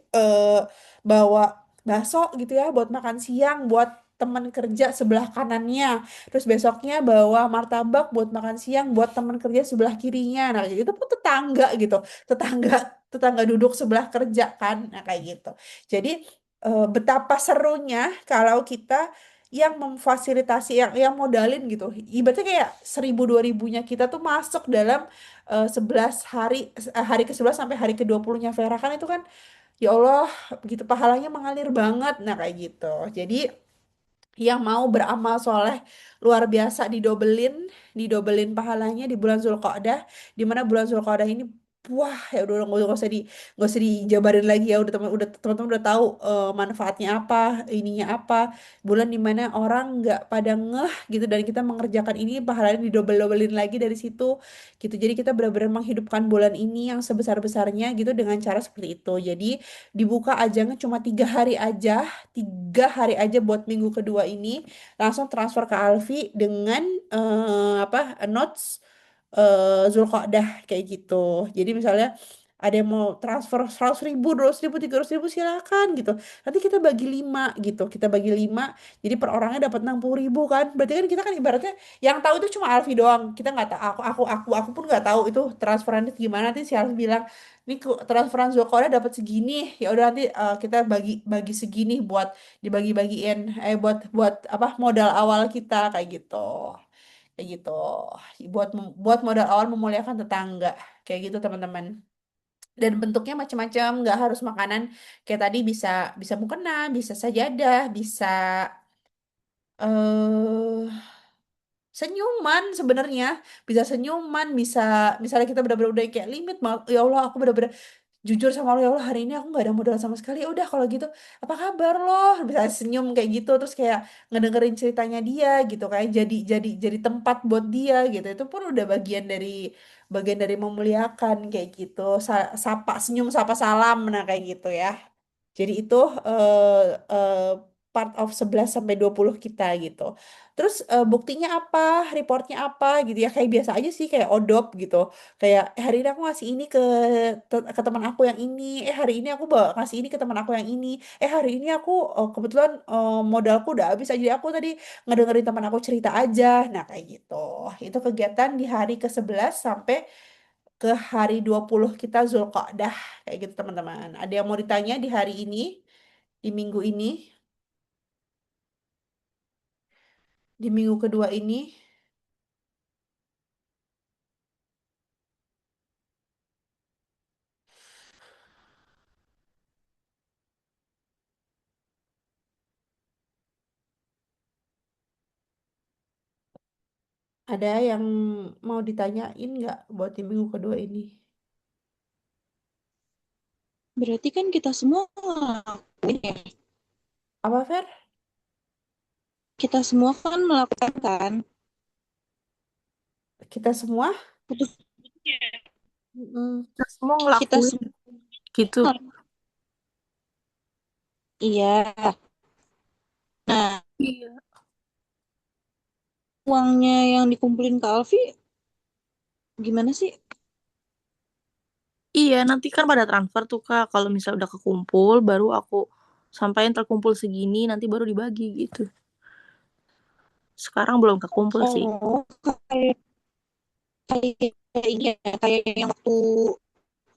bawa bakso gitu ya buat makan siang buat teman kerja sebelah kanannya. Terus besoknya bawa martabak buat makan siang buat teman kerja sebelah kirinya. Nah, jadi itu pun tetangga gitu. Tetangga tetangga duduk sebelah kerja kan. Nah, kayak gitu. Jadi betapa serunya kalau kita yang memfasilitasi yang modalin gitu. Ibaratnya kayak 1.000 2.000-nya kita tuh masuk dalam 11 hari ke-11 sampai hari ke-20-nya Vera kan itu kan ya Allah begitu pahalanya mengalir banget nah kayak gitu jadi yang mau beramal soleh luar biasa didobelin pahalanya di bulan Zulqa'dah di mana bulan Zulqa'dah ini wah ya udah nggak usah dijabarin lagi ya udah teman-teman udah tahu manfaatnya apa ininya apa bulan dimana orang nggak pada ngeh gitu dan kita mengerjakan ini pahalanya didobel-dobelin lagi dari situ gitu jadi kita benar-benar menghidupkan bulan ini yang sebesar-besarnya gitu dengan cara seperti itu jadi dibuka ajangnya cuma 3 hari aja buat minggu kedua ini langsung transfer ke Alfi dengan apa notes Zulqa'dah kayak gitu. Jadi misalnya ada yang mau transfer 100.000, 200.000, 300.000 silakan gitu. Nanti kita bagi 5 gitu. Kita bagi 5 jadi per orangnya dapat 60.000 kan. Berarti kan kita kan ibaratnya yang tahu itu cuma Alfi doang. Kita nggak tahu aku pun nggak tahu itu transferannya gimana. Nanti si Alfi bilang ini transferan Zulqa'dah dapat segini. Ya udah nanti kita bagi bagi segini buat dibagi-bagiin buat buat apa modal awal kita kayak gitu kayak gitu buat modal awal memuliakan tetangga kayak gitu teman-teman dan bentuknya macam-macam nggak harus makanan kayak tadi bisa bisa mukena bisa sajadah bisa eh senyuman sebenarnya bisa senyuman bisa misalnya kita benar-benar udah kayak limit ya Allah aku benar-benar jujur sama lo ya Allah hari ini aku nggak ada modal sama sekali ya udah kalau gitu apa kabar lo bisa senyum kayak gitu terus kayak ngedengerin ceritanya dia gitu kayak jadi tempat buat dia gitu itu pun udah bagian dari memuliakan kayak gitu sapa senyum sapa salam nah kayak gitu ya jadi itu eh, eh, part of 11 sampai 20 kita gitu. Terus buktinya apa, reportnya apa gitu ya. Kayak biasa aja sih kayak odop gitu. Kayak hari ini aku ngasih ini ke teman aku yang ini. Hari ini aku bawa ngasih ini ke teman aku yang ini. Hari ini aku kebetulan modalku udah habis aja. Jadi aku tadi ngedengerin teman aku cerita aja. Nah, kayak gitu. Itu kegiatan di hari ke-11 sampai ke hari 20 kita Zulqa'dah kayak gitu teman-teman. Ada yang mau ditanya di hari ini, di minggu ini, di minggu kedua ini? Ada yang mau ditanyain nggak buat di minggu kedua ini? Berarti kan kita semua ngelakuin ya. Apa, Fer? Kita semua kan melakukan kan. Kita semua? Putus. Kita semua Kita ngelakuin semua. gitu. Iya. Nah, Iya. uangnya yang dikumpulin ke Alfi gimana sih? Iya, nanti kan pada transfer tuh Kak. Kalau misalnya udah kekumpul, baru aku sampaikan terkumpul segini, nanti baru dibagi gitu. Sekarang belum kekumpul sih. Oh, kayak kayak ini ya, kayak yang waktu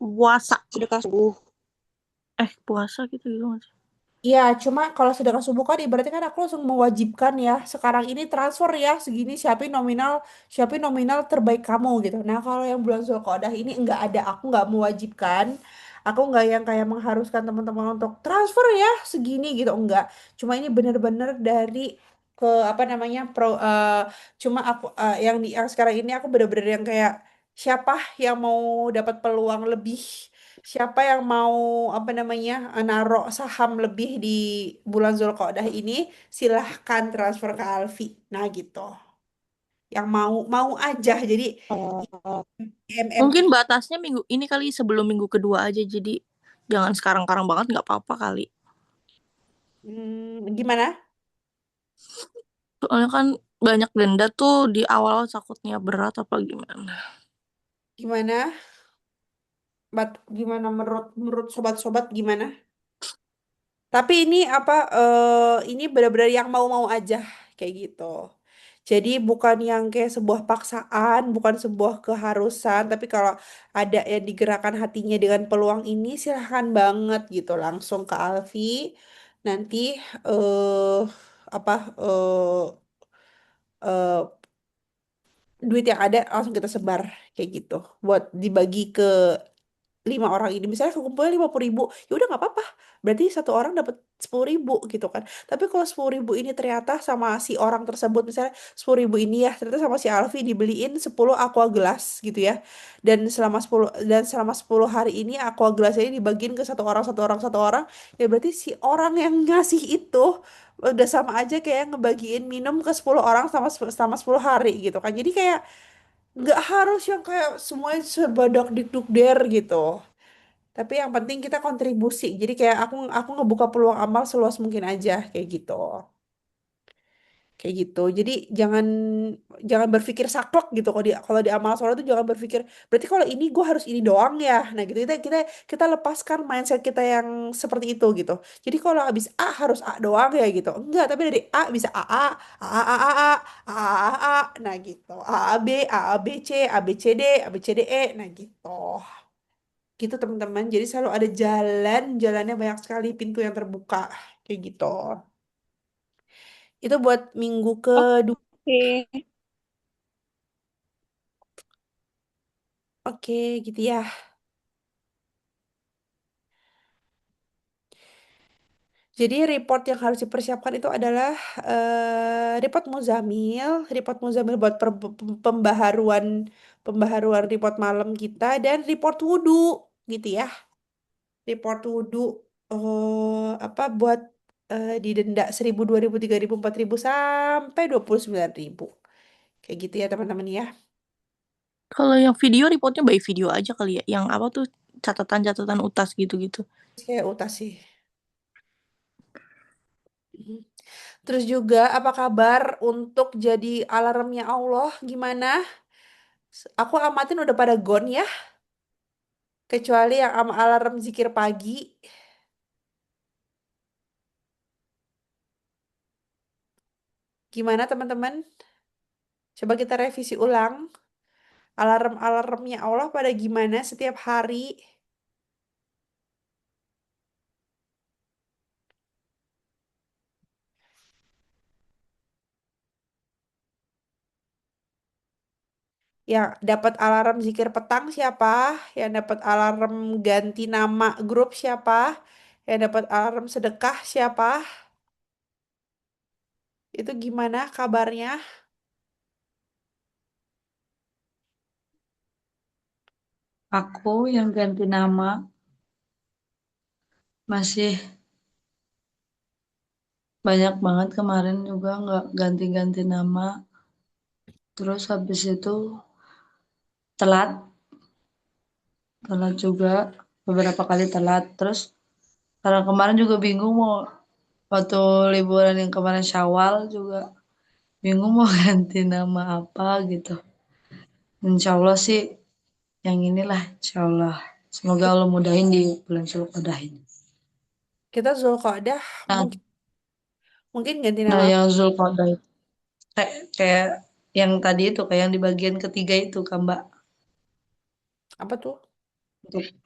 Puasa. sedekah subuh. Puasa gitu gitu nggak sih? Iya, cuma kalau sedekah subuh kan ibaratnya kan aku langsung mewajibkan ya. Sekarang ini transfer ya segini siapin nominal terbaik kamu gitu. Nah, kalau yang bulan Zulqa'dah ini enggak ada, aku nggak mewajibkan. Aku nggak yang kayak mengharuskan teman-teman untuk transfer ya segini gitu, enggak. Cuma ini bener-bener dari ke apa namanya cuma aku yang sekarang ini aku bener-bener yang kayak siapa yang mau dapat peluang lebih, siapa yang mau apa namanya naruh saham lebih di bulan Zulqa'dah ini, silahkan transfer ke Alfi. Nah gitu. Yang mau mau aja. Jadi Oh, Mungkin MMI. batasnya minggu ini kali sebelum minggu kedua aja. Jadi jangan sekarang-karang banget nggak apa-apa kali. Gimana? Soalnya kan banyak denda tuh di awal takutnya berat apa gimana. Gimana? Gimana menurut menurut sobat-sobat gimana? Tapi ini apa ini benar-benar yang mau-mau aja kayak gitu. Jadi bukan yang kayak sebuah paksaan, bukan sebuah keharusan, tapi kalau ada yang digerakkan hatinya dengan peluang ini silahkan banget gitu langsung ke Alfi. Nanti eh apa eh duit yang ada langsung kita sebar kayak gitu buat dibagi ke 5 orang ini, misalnya kekumpulnya 50.000, ya udah nggak apa-apa, berarti satu orang dapat 10.000 gitu kan. Tapi kalau 10.000 ini ternyata sama si orang tersebut, misalnya 10.000 ini ya ternyata sama si Alfi dibeliin 10 aqua gelas gitu ya, dan selama 10 hari ini aqua gelas ini dibagiin ke satu orang, ya berarti si orang yang ngasih itu udah sama aja kayak ngebagiin minum ke 10 orang sama 10 hari gitu kan. Jadi kayak nggak harus yang kayak semuanya sebadak dikduk der gitu. Tapi yang penting kita kontribusi. Jadi kayak aku ngebuka peluang amal seluas mungkin aja kayak gitu. Kayak gitu. Jadi jangan jangan berpikir saklek gitu kalau di amal soleh itu jangan berpikir berarti kalau ini gue harus ini doang ya. Nah, gitu kita lepaskan mindset kita yang seperti itu gitu. Jadi kalau habis A harus A doang ya gitu. Enggak, tapi dari A bisa A. Nah gitu. A B C D nah gitu. Gitu teman-teman. Jadi selalu ada jalannya banyak sekali pintu yang terbuka kayak gitu. Itu buat minggu kedua. oke. Oke, gitu ya. Jadi report yang harus dipersiapkan itu adalah report Muzamil buat pembaharuan pembaharuan report malam kita dan report wudhu gitu ya. Report wudhu apa buat didenda 1.000, 2.000, 3.000, 4.000 sampai 29.000. Kayak gitu ya teman-teman ya. Kalau yang video reportnya by video aja kali ya. Yang apa tuh catatan-catatan utas gitu-gitu. Kayak utas sih. Mhm. Terus juga apa kabar untuk jadi alarmnya Allah? Gimana? Aku amatin udah pada gone ya, kecuali yang sama alarm zikir pagi. Gimana teman-teman? Coba kita revisi ulang. Alarm-alarmnya Allah pada gimana setiap hari? Yang dapat alarm zikir petang siapa? Yang dapat alarm ganti nama grup siapa? Yang dapat alarm sedekah siapa? Itu gimana kabarnya? Aku yang ganti nama masih banyak banget, kemarin juga nggak ganti-ganti nama. Terus habis itu telat, juga beberapa kali telat. Terus karena kemarin juga bingung mau waktu liburan yang kemarin Syawal juga bingung mau ganti nama apa gitu. Insya Allah sih yang inilah, insya Allah. Semoga Allah mudahin di bulan Zulqa'dah ini. Kita Zulqa'dah Nah, mungkin mungkin ganti nah nama yang Zulqa'dah itu kayak yang tadi itu, kayak yang di bagian ketiga itu kan Mbak. apa tuh?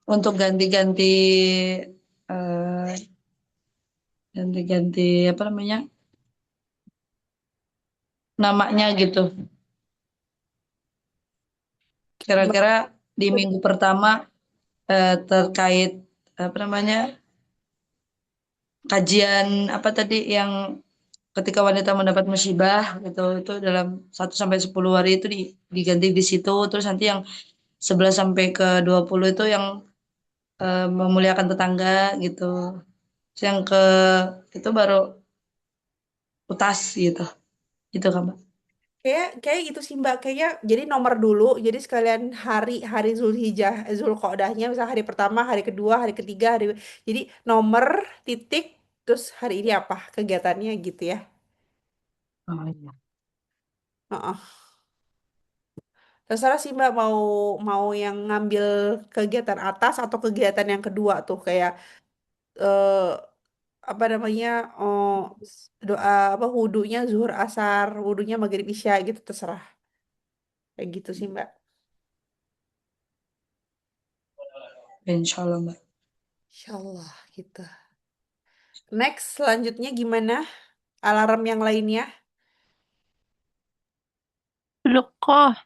Untuk ganti-ganti eh, ganti-ganti apa namanya namanya gitu. Kira-kira di minggu pertama terkait apa namanya kajian apa tadi yang ketika wanita mendapat musibah gitu, itu dalam 1 sampai 10 hari itu diganti di situ. Terus nanti yang 11 sampai ke 20 itu yang memuliakan tetangga gitu. Terus yang ke itu baru utas gitu. Gitu kan Mbak. Kayak gitu sih Mbak. Kayaknya jadi nomor dulu. Jadi sekalian hari-hari Zulhijjah, Zulqa'dahnya, misal hari pertama, hari kedua, hari ketiga, jadi nomor titik terus hari ini apa kegiatannya gitu ya. Oh iya. Heeh. Terserah sih Mbak mau mau yang ngambil kegiatan atas atau kegiatan yang kedua tuh kayak eh, apa namanya doa apa wudunya zuhur asar, wudunya maghrib isya gitu terserah. Kayak gitu sih Mbak. Insya Allah Mbak. Insyaallah gitu. Next, selanjutnya gimana? Alarm yang lainnya? Lekah.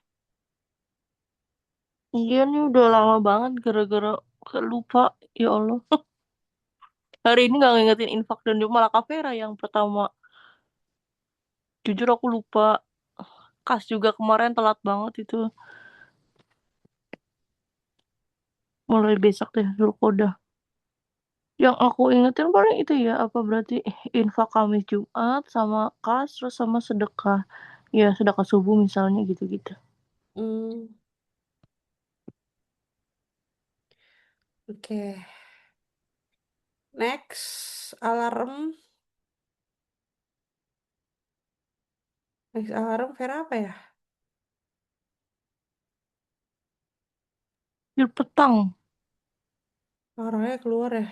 Iya nih udah lama banget gara-gara lupa. Ya Allah. Hari ini gak ngingetin infak dan dia malah Kavera yang pertama. Jujur aku lupa. Kas juga kemarin telat banget itu. Mulai besok deh Zulkodah. Yang aku ingetin paling itu ya, apa berarti infak Kamis Jumat sama kas terus sama sedekah. Ya sedekah subuh misalnya gitu-gitu. Hmm, oke. Next, alarm. Next alarm Vera apa ya? Jul petang. Orangnya keluar ya.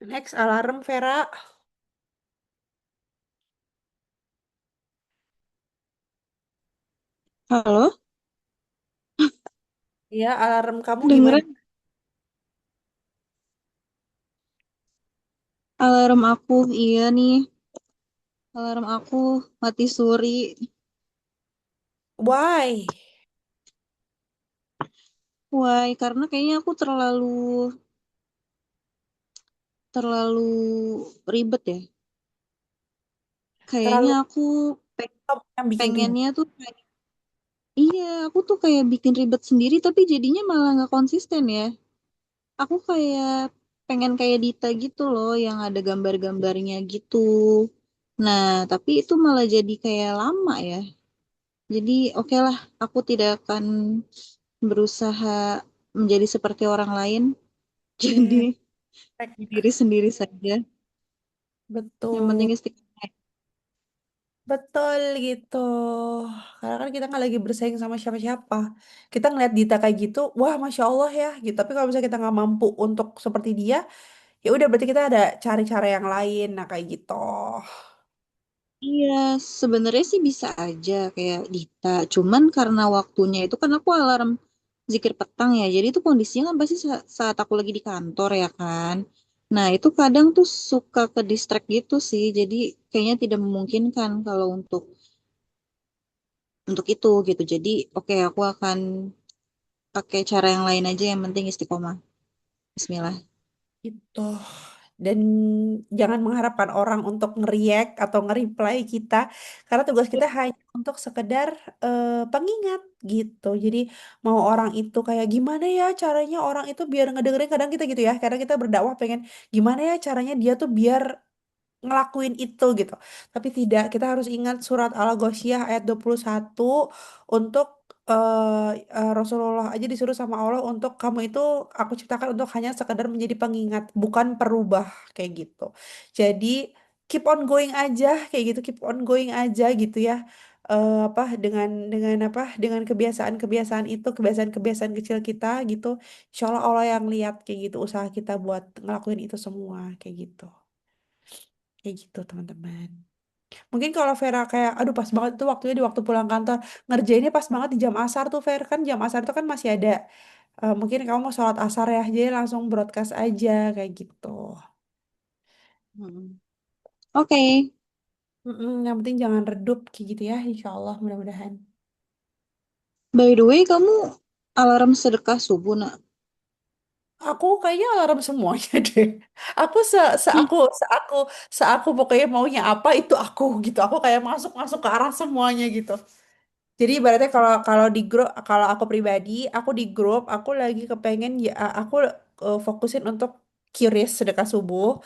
Next alarm Vera. Halo, Ya, alarm kamu gimana? dengeran alarm aku? Iya nih, alarm aku mati suri. Why? Why? Karena kayaknya aku terlalu terlalu ribet ya. Kayaknya Terlalu aku pe- kamu yang bikin ribet. pengennya tuh iya, aku tuh kayak bikin ribet sendiri tapi jadinya malah nggak konsisten ya. Aku kayak pengen kayak Dita gitu loh yang ada gambar-gambarnya gitu. Nah, tapi itu malah jadi kayak lama ya. Jadi oke lah, aku tidak akan berusaha menjadi seperti orang lain. Jadi Oke, diri sendiri saja. Yang betul. penting istiqomah. Betul gitu. Karena kan kita nggak lagi bersaing sama siapa-siapa. Kita ngeliat Dita kayak gitu, wah Masya Allah ya gitu. Tapi kalau misalnya kita nggak mampu untuk seperti dia, ya udah berarti kita ada cari cara yang lain. Nah kayak gitu. Iya, sebenarnya sih bisa aja kayak Dita. Cuman karena waktunya itu kan aku alarm zikir petang ya. Jadi itu kondisinya kan pasti saat aku lagi di kantor ya kan. Nah itu kadang tuh suka ke distract gitu sih. Jadi kayaknya tidak memungkinkan kalau untuk itu gitu. Jadi oke aku akan pakai cara yang lain aja. Yang penting istiqomah. Bismillah. Gitu. Dan jangan mengharapkan orang untuk nge-react atau nge-reply kita. Karena tugas kita hanya untuk sekedar pengingat gitu. Jadi mau orang itu kayak gimana ya caranya orang itu biar ngedengerin. Kadang kita gitu ya. Kadang kita berdakwah pengen gimana ya caranya dia tuh biar ngelakuin itu gitu. Tapi tidak, kita harus ingat surat Al-Ghasyiyah ayat 21 untuk Rasulullah aja disuruh sama Allah untuk kamu itu aku ciptakan untuk hanya sekedar menjadi pengingat, bukan perubah kayak gitu. Jadi keep on going aja kayak gitu, keep on going aja gitu ya. Apa dengan apa dengan kebiasaan-kebiasaan itu, kebiasaan-kebiasaan kecil kita gitu. Insya Allah Allah yang lihat kayak gitu usaha kita buat ngelakuin itu semua kayak gitu. Kayak gitu teman-teman. Mungkin kalau Vera kayak, aduh pas banget tuh waktunya di waktu pulang kantor. Ngerjainnya pas banget di jam asar tuh Vera. Kan jam asar tuh kan masih ada. Mungkin kamu mau sholat asar ya. Jadi langsung broadcast aja kayak gitu. Hmm. Oke. Yang penting jangan redup kayak gitu ya. Insya Allah mudah-mudahan. By the way, kamu alarm sedekah subuh, nak? Aku kayaknya alarm semuanya deh. Aku se seaku seaku seaku pokoknya maunya apa itu aku gitu. Aku kayak masuk masuk ke arah semuanya gitu. Jadi ibaratnya kalau kalau di grup, kalau aku pribadi, aku di grup, aku lagi kepengen ya aku fokusin untuk curious sedekah subuh.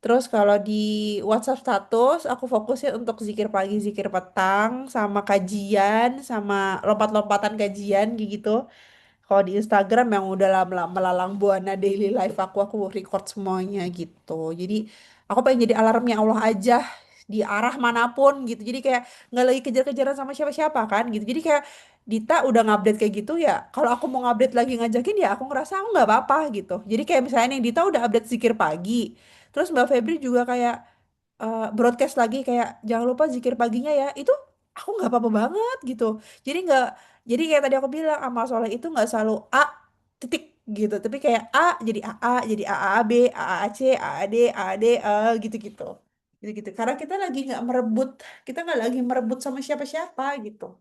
Terus kalau di WhatsApp status, aku fokusin untuk zikir pagi, zikir petang, sama kajian, sama lompat-lompatan kajian kayak gitu. Kalau di Instagram yang udah lama melalang buana daily life aku record semuanya gitu. Jadi aku pengen jadi alarmnya Allah aja di arah manapun gitu. Jadi kayak nggak lagi kejar-kejaran sama siapa-siapa kan gitu. Jadi kayak Dita udah ngupdate kayak gitu ya. Kalau aku mau ngupdate lagi ngajakin ya aku ngerasa aku nggak apa-apa gitu. Jadi kayak misalnya nih Dita udah update zikir pagi. Terus Mbak Febri juga kayak broadcast lagi kayak jangan lupa zikir paginya ya itu aku nggak apa-apa banget gitu jadi nggak jadi kayak tadi aku bilang amal soleh itu nggak selalu A titik gitu tapi kayak A jadi AA jadi AAB AAC AAD AAD gitu gitu gitu gitu karena kita lagi nggak merebut kita nggak lagi merebut sama siapa-siapa gitu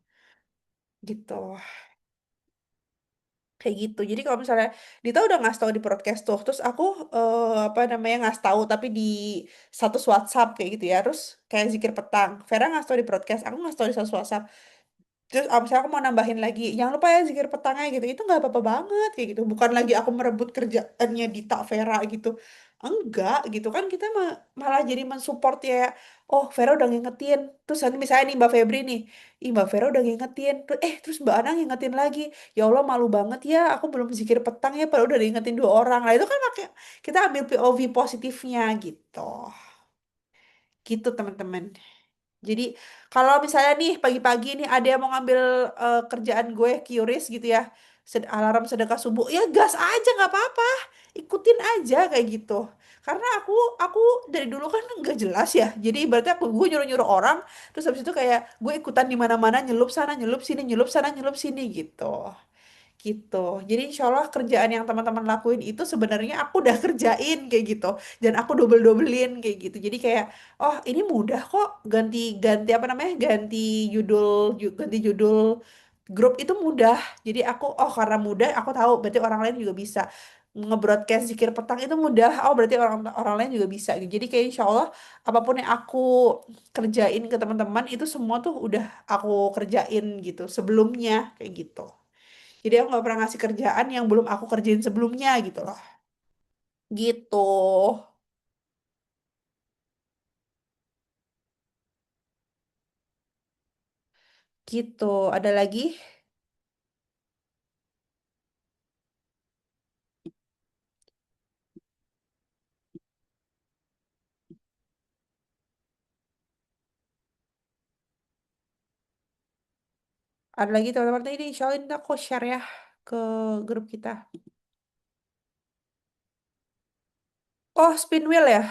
gitu kayak gitu jadi kalau misalnya Dita udah ngasih tahu di broadcast tuh terus aku apa namanya ngasih tahu tapi di status WhatsApp kayak gitu ya terus kayak zikir petang Vera ngasih tahu di broadcast aku ngasih tahu di status WhatsApp terus misalnya aku mau nambahin lagi jangan lupa ya zikir petangnya gitu itu nggak apa-apa banget kayak gitu bukan lagi aku merebut kerjaannya Dita Vera gitu enggak gitu kan kita malah jadi mensupport ya oh Vera udah ngingetin terus nanti misalnya nih Mbak Febri nih ih Mbak Vera udah ngingetin terus Mbak Ana ngingetin lagi ya Allah malu banget ya aku belum zikir petang ya padahal udah diingetin dua orang lah itu kan makanya kita ambil POV positifnya gitu gitu teman-teman jadi kalau misalnya nih pagi-pagi nih ada yang mau ngambil kerjaan gue curious gitu ya, alarm sedekah subuh, ya gas aja nggak apa-apa, ikutin aja kayak gitu. Karena aku dari dulu kan nggak jelas ya, jadi ibaratnya gue nyuruh-nyuruh orang, terus habis itu kayak gue ikutan di mana-mana nyelup sana nyelup sini nyelup sana nyelup sini gitu gitu. Jadi insya Allah kerjaan yang teman-teman lakuin itu sebenarnya aku udah kerjain kayak gitu. Dan aku double-doublein kayak gitu. Jadi kayak, oh ini mudah kok ganti ganti apa namanya? Ganti judul grup itu mudah. Jadi aku oh karena mudah aku tahu berarti orang lain juga bisa ngebroadcast zikir petang itu mudah. Oh berarti orang orang lain juga bisa. Jadi kayak insya Allah apapun yang aku kerjain ke teman-teman itu semua tuh udah aku kerjain gitu sebelumnya kayak gitu. Jadi aku nggak pernah ngasih kerjaan yang belum aku kerjain sebelumnya gitu loh. Gitu. Gitu. Ada lagi? Ada lagi teman-teman. Ini insya Allah ini aku share ya ke grup kita. Oh, spin wheel ya?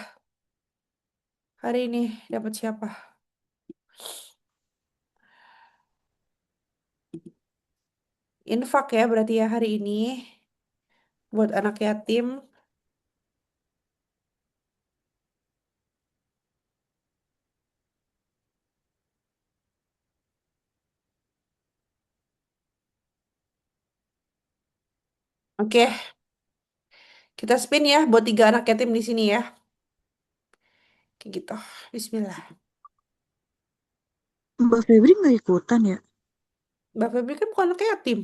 Hari ini dapat siapa? Infak ya berarti ya hari ini. Buat anak yatim. Oke, kita spin ya buat 3 anak yatim di sini ya. Kayak gitu. Bismillah. Mbak Febri nggak ikutan ya? Mbak Febri kan bukan anak yatim.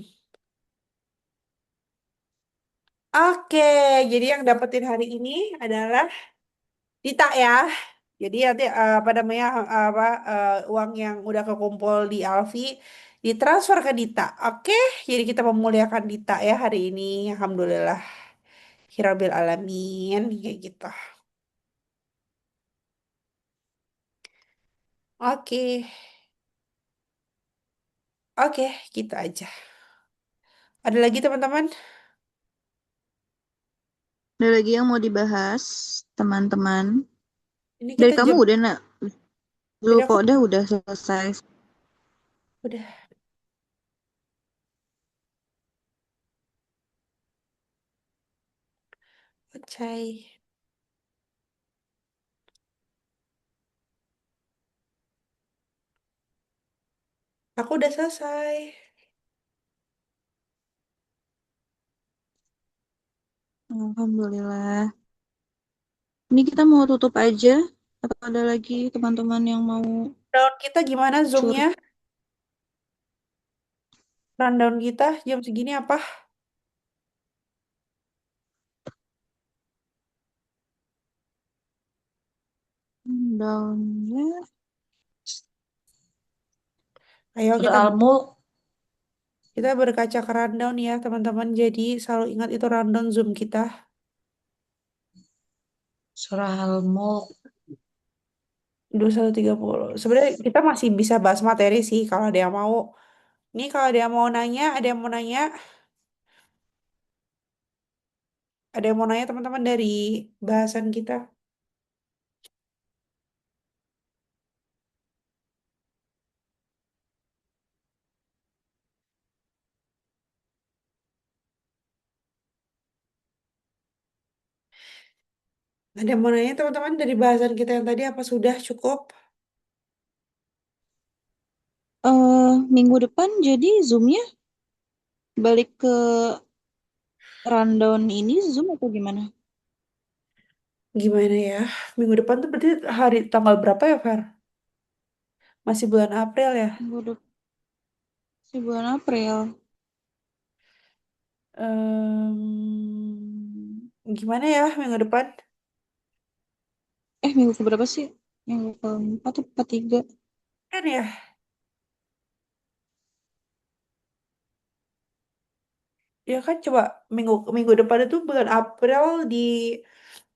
Oke, jadi yang dapetin hari ini adalah Dita ya. Jadi nanti apa namanya uang yang udah kekumpul di Alfi ditransfer ke Dita. Oke, jadi kita memuliakan Dita ya hari ini. Alhamdulillah. Hirabil alamin kayak gitu. Oke, oke, gitu aja. Ada lagi teman-teman? Ada lagi yang mau dibahas, teman-teman? Ini Dari kita kamu jam udah, nak? dari aku Zulkodah udah selesai. udah selesai. Aku udah selesai. Alhamdulillah. Ini kita mau tutup aja. Atau ada lagi teman-teman yang mau Rundown kita gimana curhat? Zoom-nya? Rundown kita jam segini apa? Downnya. Ayo Surah Al-Mulk, kita berkaca ke rundown ya teman-teman. Jadi selalu ingat itu rundown Zoom kita. Surah Al-Mulk, 21.30. Sebenarnya kita masih bisa bahas materi sih kalau ada yang mau. Ini kalau ada yang mau nanya, ada yang mau nanya teman-teman dari bahasan kita. Ada yang mau nanya teman-teman dari bahasan kita yang tadi apa sudah cukup? Minggu depan jadi Zoom-nya balik ke rundown ini Zoom atau gimana? Gimana ya? Minggu depan tuh berarti hari tanggal berapa ya, Fer? Masih bulan April ya? Minggu depan sih bulan April. Gimana ya minggu depan? Minggu keberapa sih? Minggu keempat atau ketiga? Kan ya? Ya kan coba minggu minggu depan itu bulan April di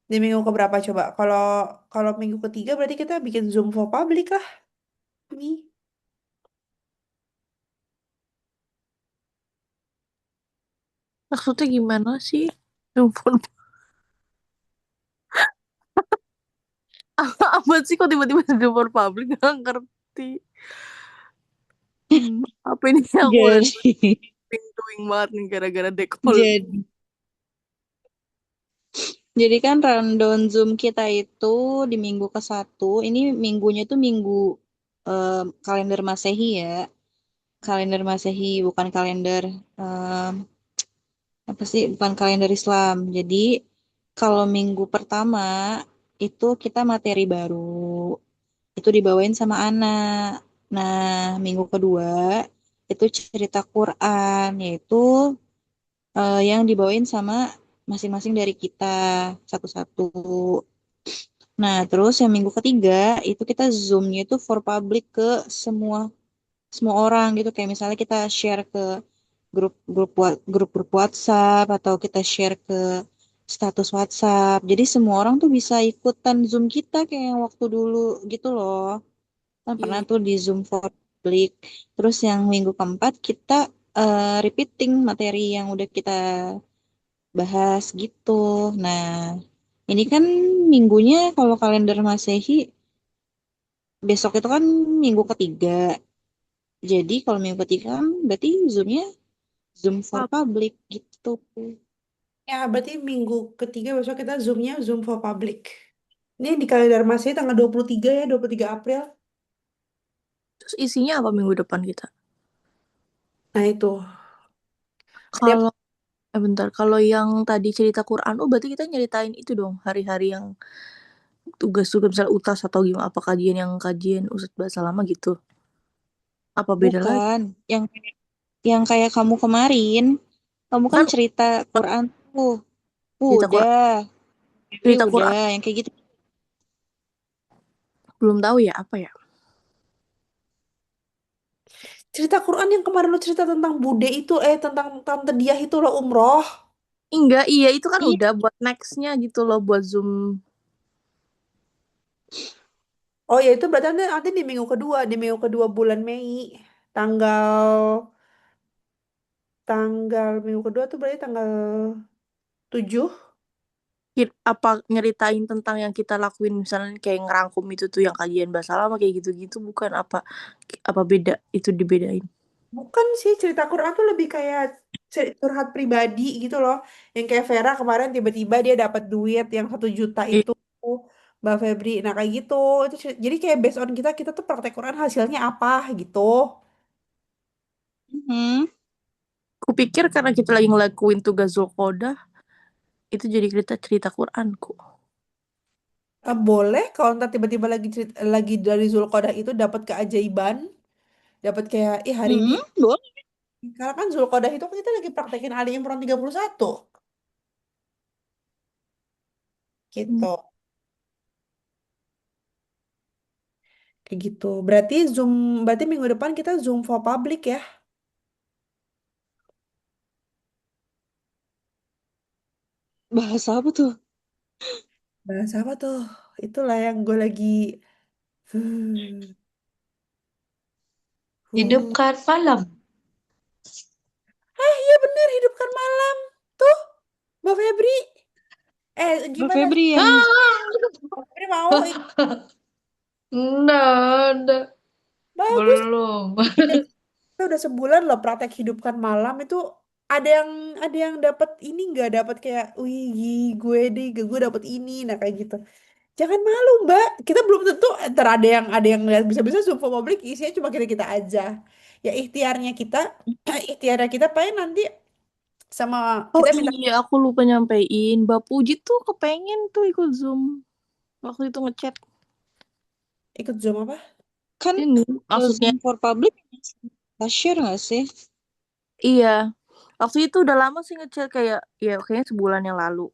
minggu keberapa coba? Kalau kalau minggu ketiga berarti kita bikin Zoom for public lah. Ini. Maksudnya gimana sih? Telepon apa sih kok tiba-tiba telepon publik? Gak ngerti. Apa ini aku udah Jadi, doing banget nih gara-gara dekol. jadi, jadi kan rundown Zoom kita itu di minggu ke-1, ini minggunya tuh minggu kalender Masehi ya. Kalender Masehi, bukan kalender em, apa sih? Bukan kalender Islam. Jadi kalau minggu pertama itu kita materi baru. Itu dibawain sama anak. Nah, minggu kedua itu cerita Quran, yaitu yang dibawain sama masing-masing dari kita satu-satu. Nah, terus yang minggu ketiga itu kita Zoom-nya itu for public ke semua semua orang gitu. Kayak misalnya kita share ke grup-grup WhatsApp atau kita share ke status WhatsApp. Jadi semua orang tuh bisa ikutan Zoom kita kayak yang waktu dulu gitu loh. Kan Iya, pernah iya. tuh di Zoom for public. Terus yang minggu keempat kita repeating materi yang udah kita bahas gitu. Nah, ini kan minggunya kalau kalender Masehi besok itu kan minggu ketiga. Jadi kalau minggu ketiga kan berarti Zoom-nya Zoom for public gitu. Ya, berarti minggu ketiga besok kita Zoom-nya Zoom for public. Ini di kalender masih tanggal 23 ya, 23 April. Terus isinya apa minggu depan kita? Nah, itu. Ada Kalau bentar, kalau yang tadi cerita Quran, oh berarti kita nyeritain itu dong, hari-hari yang tugas-tugas misalnya UTAS atau gimana, apa kajian Ustadz bahasa lama gitu. Apa beda lagi? Bukan, yang kayak kamu kemarin, kamu kan Kan cerita Quran tuh. cerita Quran, Udah, jadi cerita udah Quran yang kayak gitu. Belum tahu ya apa ya. Cerita Quran yang kemarin lu cerita tentang Bude itu, tentang Tante Diah itu loh umroh. Enggak, iya itu kan Iya. udah buat nextnya gitu loh, buat Zoom. Oh ya itu berarti nanti di minggu kedua bulan Mei. Tanggal tanggal minggu kedua tuh berarti tanggal 7. Apa nyeritain tentang yang kita lakuin, misalnya kayak ngerangkum itu tuh yang kajian bahasa lama kayak gitu-gitu, bukan apa beda itu dibedain. Bukan sih, cerita Quran tuh lebih kayak curhat pribadi gitu loh. Yang kayak Vera kemarin tiba-tiba dia dapat duit yang 1 juta Ih, itu, Mbak Febri. Nah kayak gitu. Jadi kayak based on kita tuh praktek Quran hasilnya apa gitu. Mhm. kupikir karena kita lagi ngelakuin tugas Zulkodah, itu jadi cerita cerita Quranku. Boleh kalau ntar tiba-tiba lagi dari Zulqodah itu dapat keajaiban, dapat kayak hari ini. Boleh. Karena kan Zulqodah itu kan kita lagi praktekin Ali Imran 31 gitu. Kayak gitu. Berarti minggu depan kita Zoom for public ya. Bahasa apa tuh? Bahasa apa tuh? Itulah yang gue lagi huh, huh. Hidupkan malam. Iya bener, hidupkan malam. Tuh, Mbak Febri. Mbak Gimana? Febri yang Mbak Febri mau? Enggak, Bagus. belum. Kita udah sebulan loh praktek hidupkan malam itu ada yang dapat ini nggak dapat kayak wih gue dapat ini nah kayak gitu jangan malu mbak kita belum tentu ntar ada yang lihat bisa-bisa Zoom for public isinya cuma kita kita aja ya ikhtiarnya kita paling nanti sama Oh kita minta iya, aku lupa nyampein. Mbak Puji tuh kepengen tuh ikut Zoom waktu itu ngechat. ikut Zoom apa kan Ini maksudnya Zoom for public kita share nggak sih? iya. Waktu itu udah lama sih ngechat, kayak ya kayaknya sebulan yang lalu.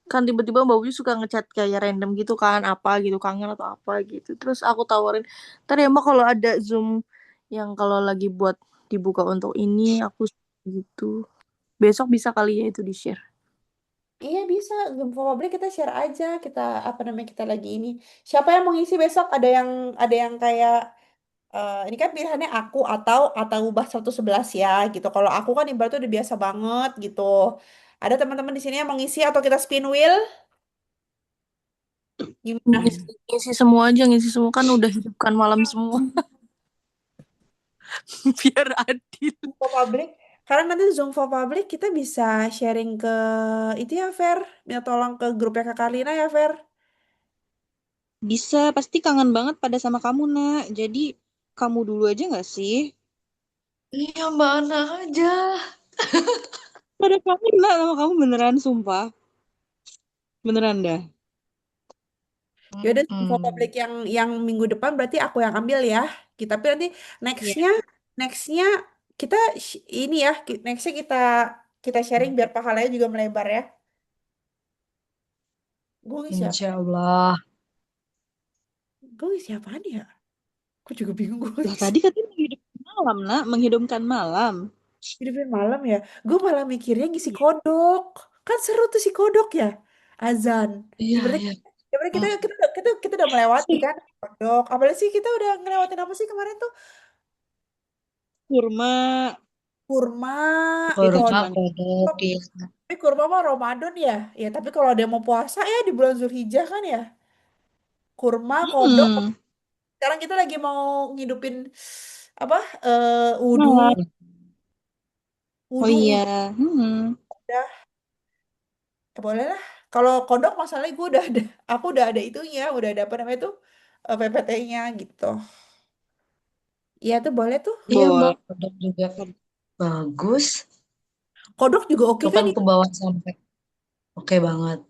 Kan tiba-tiba Mbak Puji suka ngechat kayak random gitu kan, apa gitu, kangen atau apa gitu. Terus aku tawarin, "Ntar ya Mbak kalau ada Zoom yang kalau lagi buat dibuka untuk ini, aku gitu. Besok bisa kali ya itu di-share." iya bisa Zoom for public kita share aja kita apa namanya kita lagi ini siapa yang mau ngisi besok ada yang kayak ini kan pilihannya aku atau ubah 111 ya gitu. Kalau aku kan ibaratnya udah biasa banget gitu. Ada teman-teman di sini yang mau ngisi atau kita spin wheel? Gimana? Ngisi semua aja, ngisi semua kan udah hidupkan malam semua. Biar adil. Zoom for public. Karena nanti Zoom for public kita bisa sharing ke itu ya Fer. Minta tolong ke grupnya Kak Karlina ya Fer. Bisa, pasti kangen banget pada sama kamu, Nak. Jadi, kamu dulu aja nggak sih? Iya Mbak Ana aja. Pada kangen, Nak, sama kamu beneran, sumpah. Beneran dah. Ya udah Zoom for Mm-mm. public yang minggu depan berarti aku yang ambil ya. Kita tapi nanti Iya. nextnya nextnya kita ini ya nextnya kita sharing biar pahalanya juga melebar ya. Gue ngisi apa? Insya Allah. Gue ngisi apaan ya? Aku juga bingung gue Lah, ngisi. tadi katanya menghidupkan malam, Nak. Menghidupkan malam. Hidupin malam ya. Gue malah mikirnya ngisi kodok. Kan seru tuh si kodok ya. Azan. Iya, Berarti iya. berarti kita Mm. kita kita udah melewati kan kodok. Apalagi sih kita udah ngelewatin apa sih kemarin tuh? Kurma. Kurma, Itu Kurma cuman. kodok ya. tapi kurma mah Ramadan ya. Ya, tapi kalau ada yang mau puasa ya di bulan Zulhijjah kan ya. Kurma, kodok. Hmm. Sekarang kita lagi mau ngidupin apa? Wudu, Malam. Oh wudu, iya. wudu. Hmm. Udah, ya boleh lah. Kalau kodok masalahnya gue udah ada, aku udah ada itunya, udah ada apa namanya tuh PPT-nya gitu. Iya tuh boleh tuh. Iya Mbak, Boleh. kodok juga bagus. Kodok juga oke kan? Kapan ke bawah sampai. Oke banget.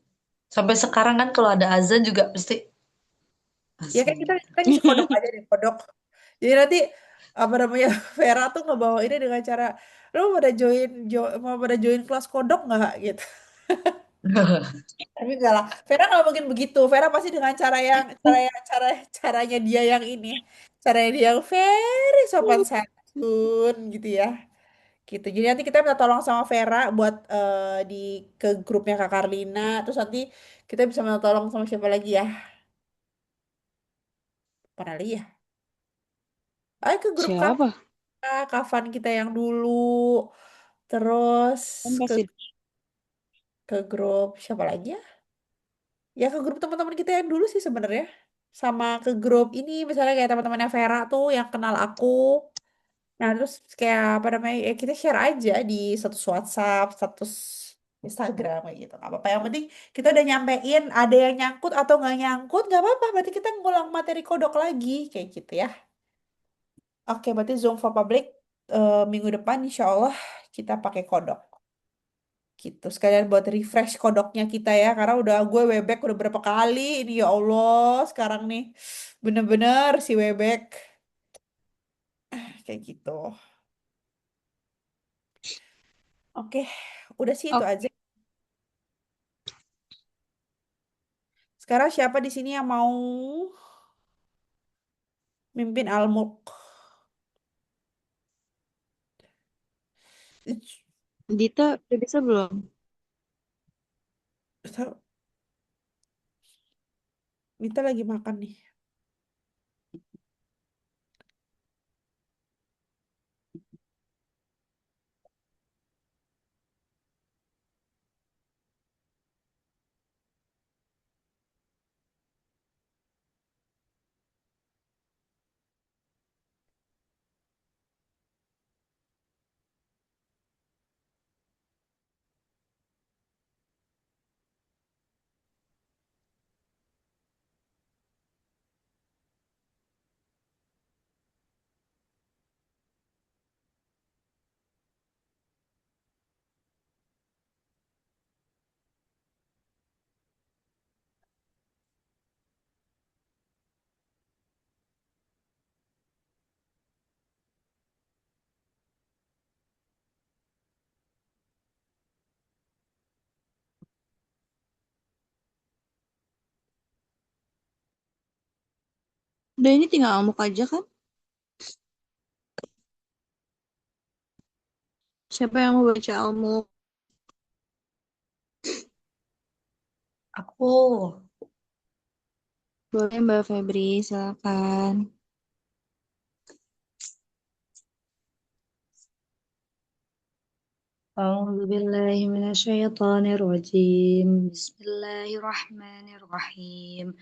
Sampai sekarang kan kalau ada azan juga pasti Ya kan kita azan. kita ngisi kodok aja deh kodok. Jadi nanti apa namanya Vera tuh ngebawa ini dengan cara lo mau pada join kelas kodok nggak gitu. Tapi enggak lah. Vera nggak mungkin begitu. Vera pasti dengan caranya dia yang ini. Caranya dia yang very sopan santun gitu ya. Gitu. Jadi nanti kita minta tolong sama Vera buat di ke grupnya Kak Karlina. Terus nanti kita bisa minta tolong sama siapa lagi ya? Mana lagi ya? Ayo ke grup Siapa? Kafan kita yang dulu. Terus Kan ke pasti ke grup siapa lagi ya? Ya ke grup teman-teman kita yang dulu sih sebenarnya. Sama ke grup ini misalnya kayak teman-temannya Vera tuh yang kenal aku. Nah, terus kayak apa namanya? Ya kita share aja di status WhatsApp, status Instagram kayak gitu. Gak apa-apa. Yang penting kita udah nyampein ada yang nyangkut atau nggak nyangkut, nggak apa-apa. Berarti kita ngulang materi kodok lagi kayak gitu ya. Oke, berarti Zoom for Public minggu depan insya Allah kita pakai kodok. Gitu. Sekalian buat refresh kodoknya kita ya. Karena udah gue Webex udah berapa kali ini ya Allah. Sekarang nih bener-bener si Webex kayak gitu. Oke, udah sih itu oh, aja. Sekarang siapa di sini yang mau mimpin Almuk? Dita udah bisa belum? Kita lagi makan nih. Udah ini tinggal Almuk aja kan? Siapa yang mau baca Almuk? Aku. Boleh Mbak Febri, silakan. أعوذ بالله من الشيطان الرجيم. بسم الله الرحمن الرحيم.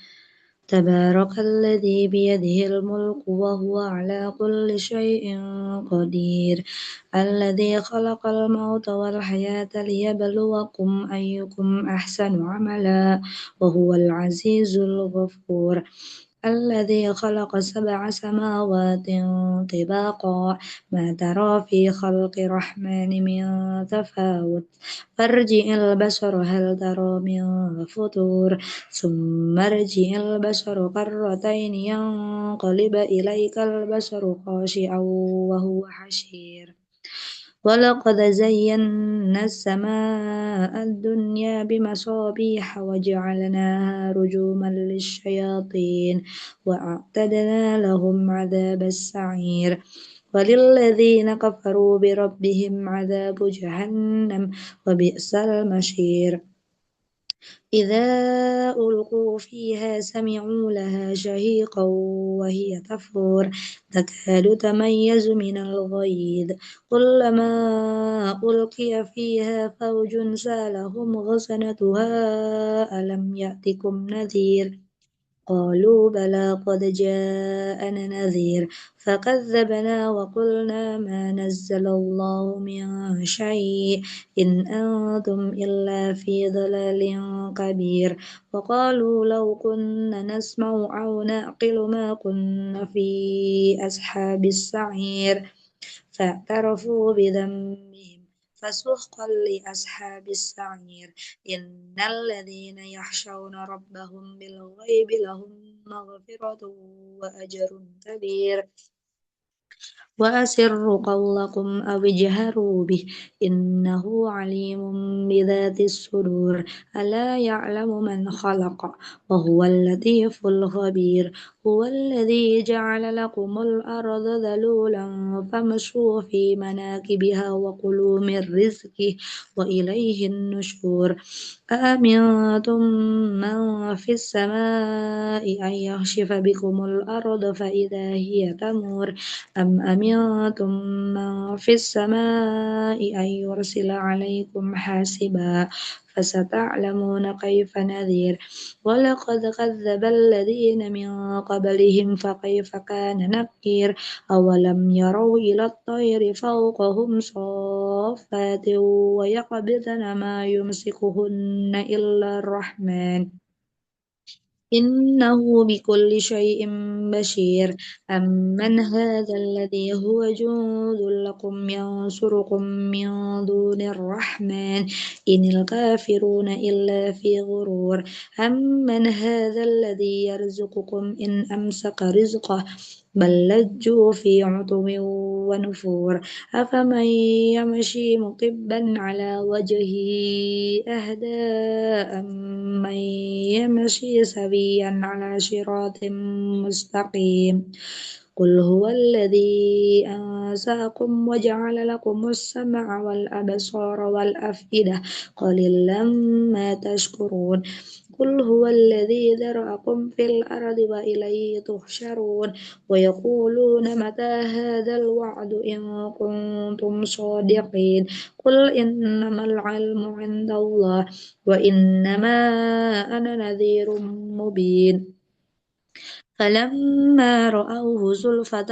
تبارك الذي بيده الملك وهو على كل شيء قدير. الذي خلق الموت والحياة ليبلوكم أيكم أحسن عملا وهو العزيز الغفور. الذي خلق 7 سماوات طباقا ما ترى في خلق الرحمن من تفاوت فارجع البصر هل ترى من فطور ثم ارجع البصر كرتين ينقلب إليك البصر خاشعا وهو حسير. ولقد زينا السماء الدنيا بمصابيح وجعلناها رجوما للشياطين وأعتدنا لهم عذاب السعير. وللذين كفروا بربهم عذاب جهنم وبئس المصير. إذا ألقوا فيها سمعوا لها شهيقا وهي تفور تكاد تميز من الغيظ كلما ألقي فيها فوج سالهم خزنتها ألم يأتكم نذير قالوا بلى قد جاءنا نذير فكذبنا وقلنا ما نزل الله من شيء إن أنتم إلا في ضلال كبير. وقالوا لو كنا نسمع أو نعقل ما كنا في أصحاب السعير فاعترفوا بذنبهم فسحقا لأصحاب السعير. إن الذين يخشون ربهم بالغيب لهم مغفرة وأجر كبير. وأسروا قولكم أو اجهروا به إنه عليم بذات الصدور ألا يعلم من خلق وهو اللطيف الخبير هو الذي جعل لكم الأرض ذلولا فامشوا في مناكبها وكلوا من رزقه وإليه النشور أأمنتم من في السماء أن يخسف بكم الأرض فإذا هي تمور أم أمنتم من في السماء أن يرسل عليكم حاسبا فستعلمون كيف نذير ولقد كذب الذين من قبلهم فكيف كان نكير أولم يروا إلى الطير فوقهم صافات ويقبضن ما يمسكهن إلا الرحمن إنه بكل شيء بشير أمن هذا الذي هو جند لكم ينصركم من دون الرحمن إن الكافرون إلا في غرور أمن هذا الذي يرزقكم إن أمسك رزقه بل لجوا في عتو ونفور أفمن يمشي مكبا على وجهه أهدى أمن يمشي سويا على صراط مستقيم قل هو الذي أنشأكم وجعل لكم السمع والأبصار والأفئدة قليلا ما تشكرون قل هو الذي ذرأكم في الأرض وإليه تحشرون ويقولون متى هذا الوعد إن كنتم صادقين قل إنما العلم عند الله وإنما أنا نذير مبين فلما رأوه زلفة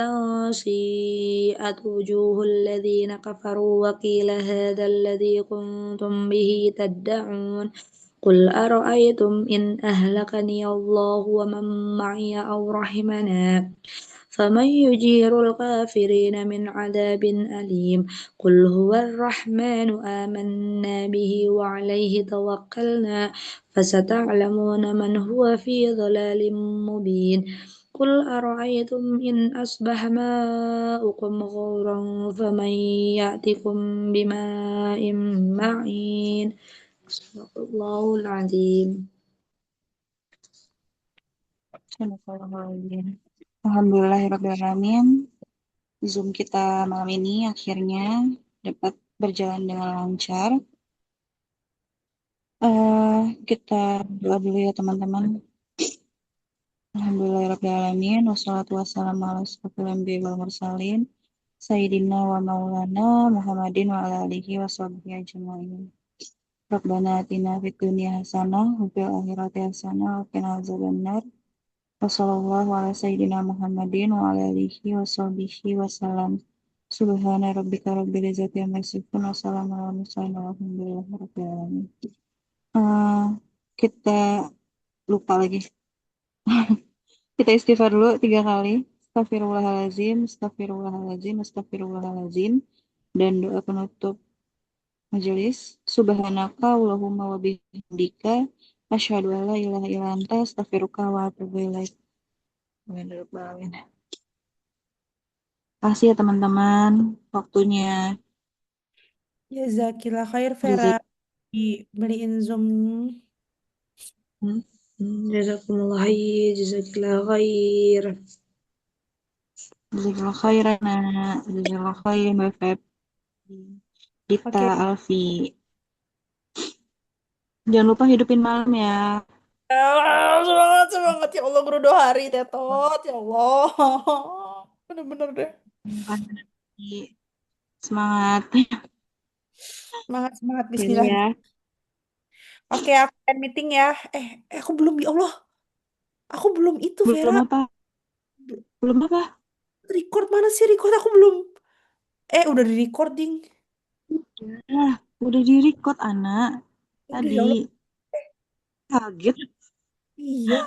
سيئت وجوه الذين كفروا وقيل هذا الذي كنتم به تدعون قل أرأيتم إن أهلكني الله ومن معي أو رحمنا فمن يجير الكافرين من عذاب أليم قل هو الرحمن آمنا به وعليه توكلنا فستعلمون من هو في ضلال مبين قل أرأيتم إن أصبح ماؤكم غورا فمن يأتكم بماء معين صدق الله العظيم. Bismillahirrahmanirrahim. Alhamdulillahirrahmanirrahim. Zoom kita malam ini akhirnya dapat berjalan dengan lancar. Kita doa dulu ya teman-teman. Alhamdulillahirrahmanirrahim. Wassalatu wassalamu ala asyrofil anbiya'i wal mursalin. Sayyidina wa maulana Muhammadin wa ala alihi wa sahbihi ajma'in. Rabbana atina fid dunya hasanah wa fil akhirati hasanah wa qina adzabannar. Wassallallahu ala sayyidina Muhammadin wa ala alihi wa sahbihi wasallam. Subhana rabbika rabbil izzati amma yasifun wa salamun ala mursalin walhamdulillahi rabbil alamin. Kita lupa lagi. Kita istighfar dulu 3 kali. Astaghfirullahalazim, astaghfirullahalazim, astaghfirullahalazim. Dan doa penutup majelis. Subhanaka Allahumma wa bihamdika asyhadu an la ilaha illa anta astaghfiruka wa atubu ilaik. Amin. Kasih ya teman-teman waktunya. Jazakillah khair Vera dibeliin Zoom. Jazakumullah khair, jazakillah khair. Jazakallah khairan, jazakallah khairan Mbak Feb. Dita, Oke. Alfi. Jangan lupa hidupin malam ya. Semangat ya Allah, guru 2 hari Tetot ya Allah. Bener-bener deh. Semangat. Semangat Ya. bismillah. Oke, aku end meeting ya. Aku belum, ya Allah. Aku belum itu Belum Vera. apa? Belum apa? Record mana sih record? Aku belum. Udah di recording. Udah di record anak. Udah, ya Allah. Tadi. Kaget. Iya.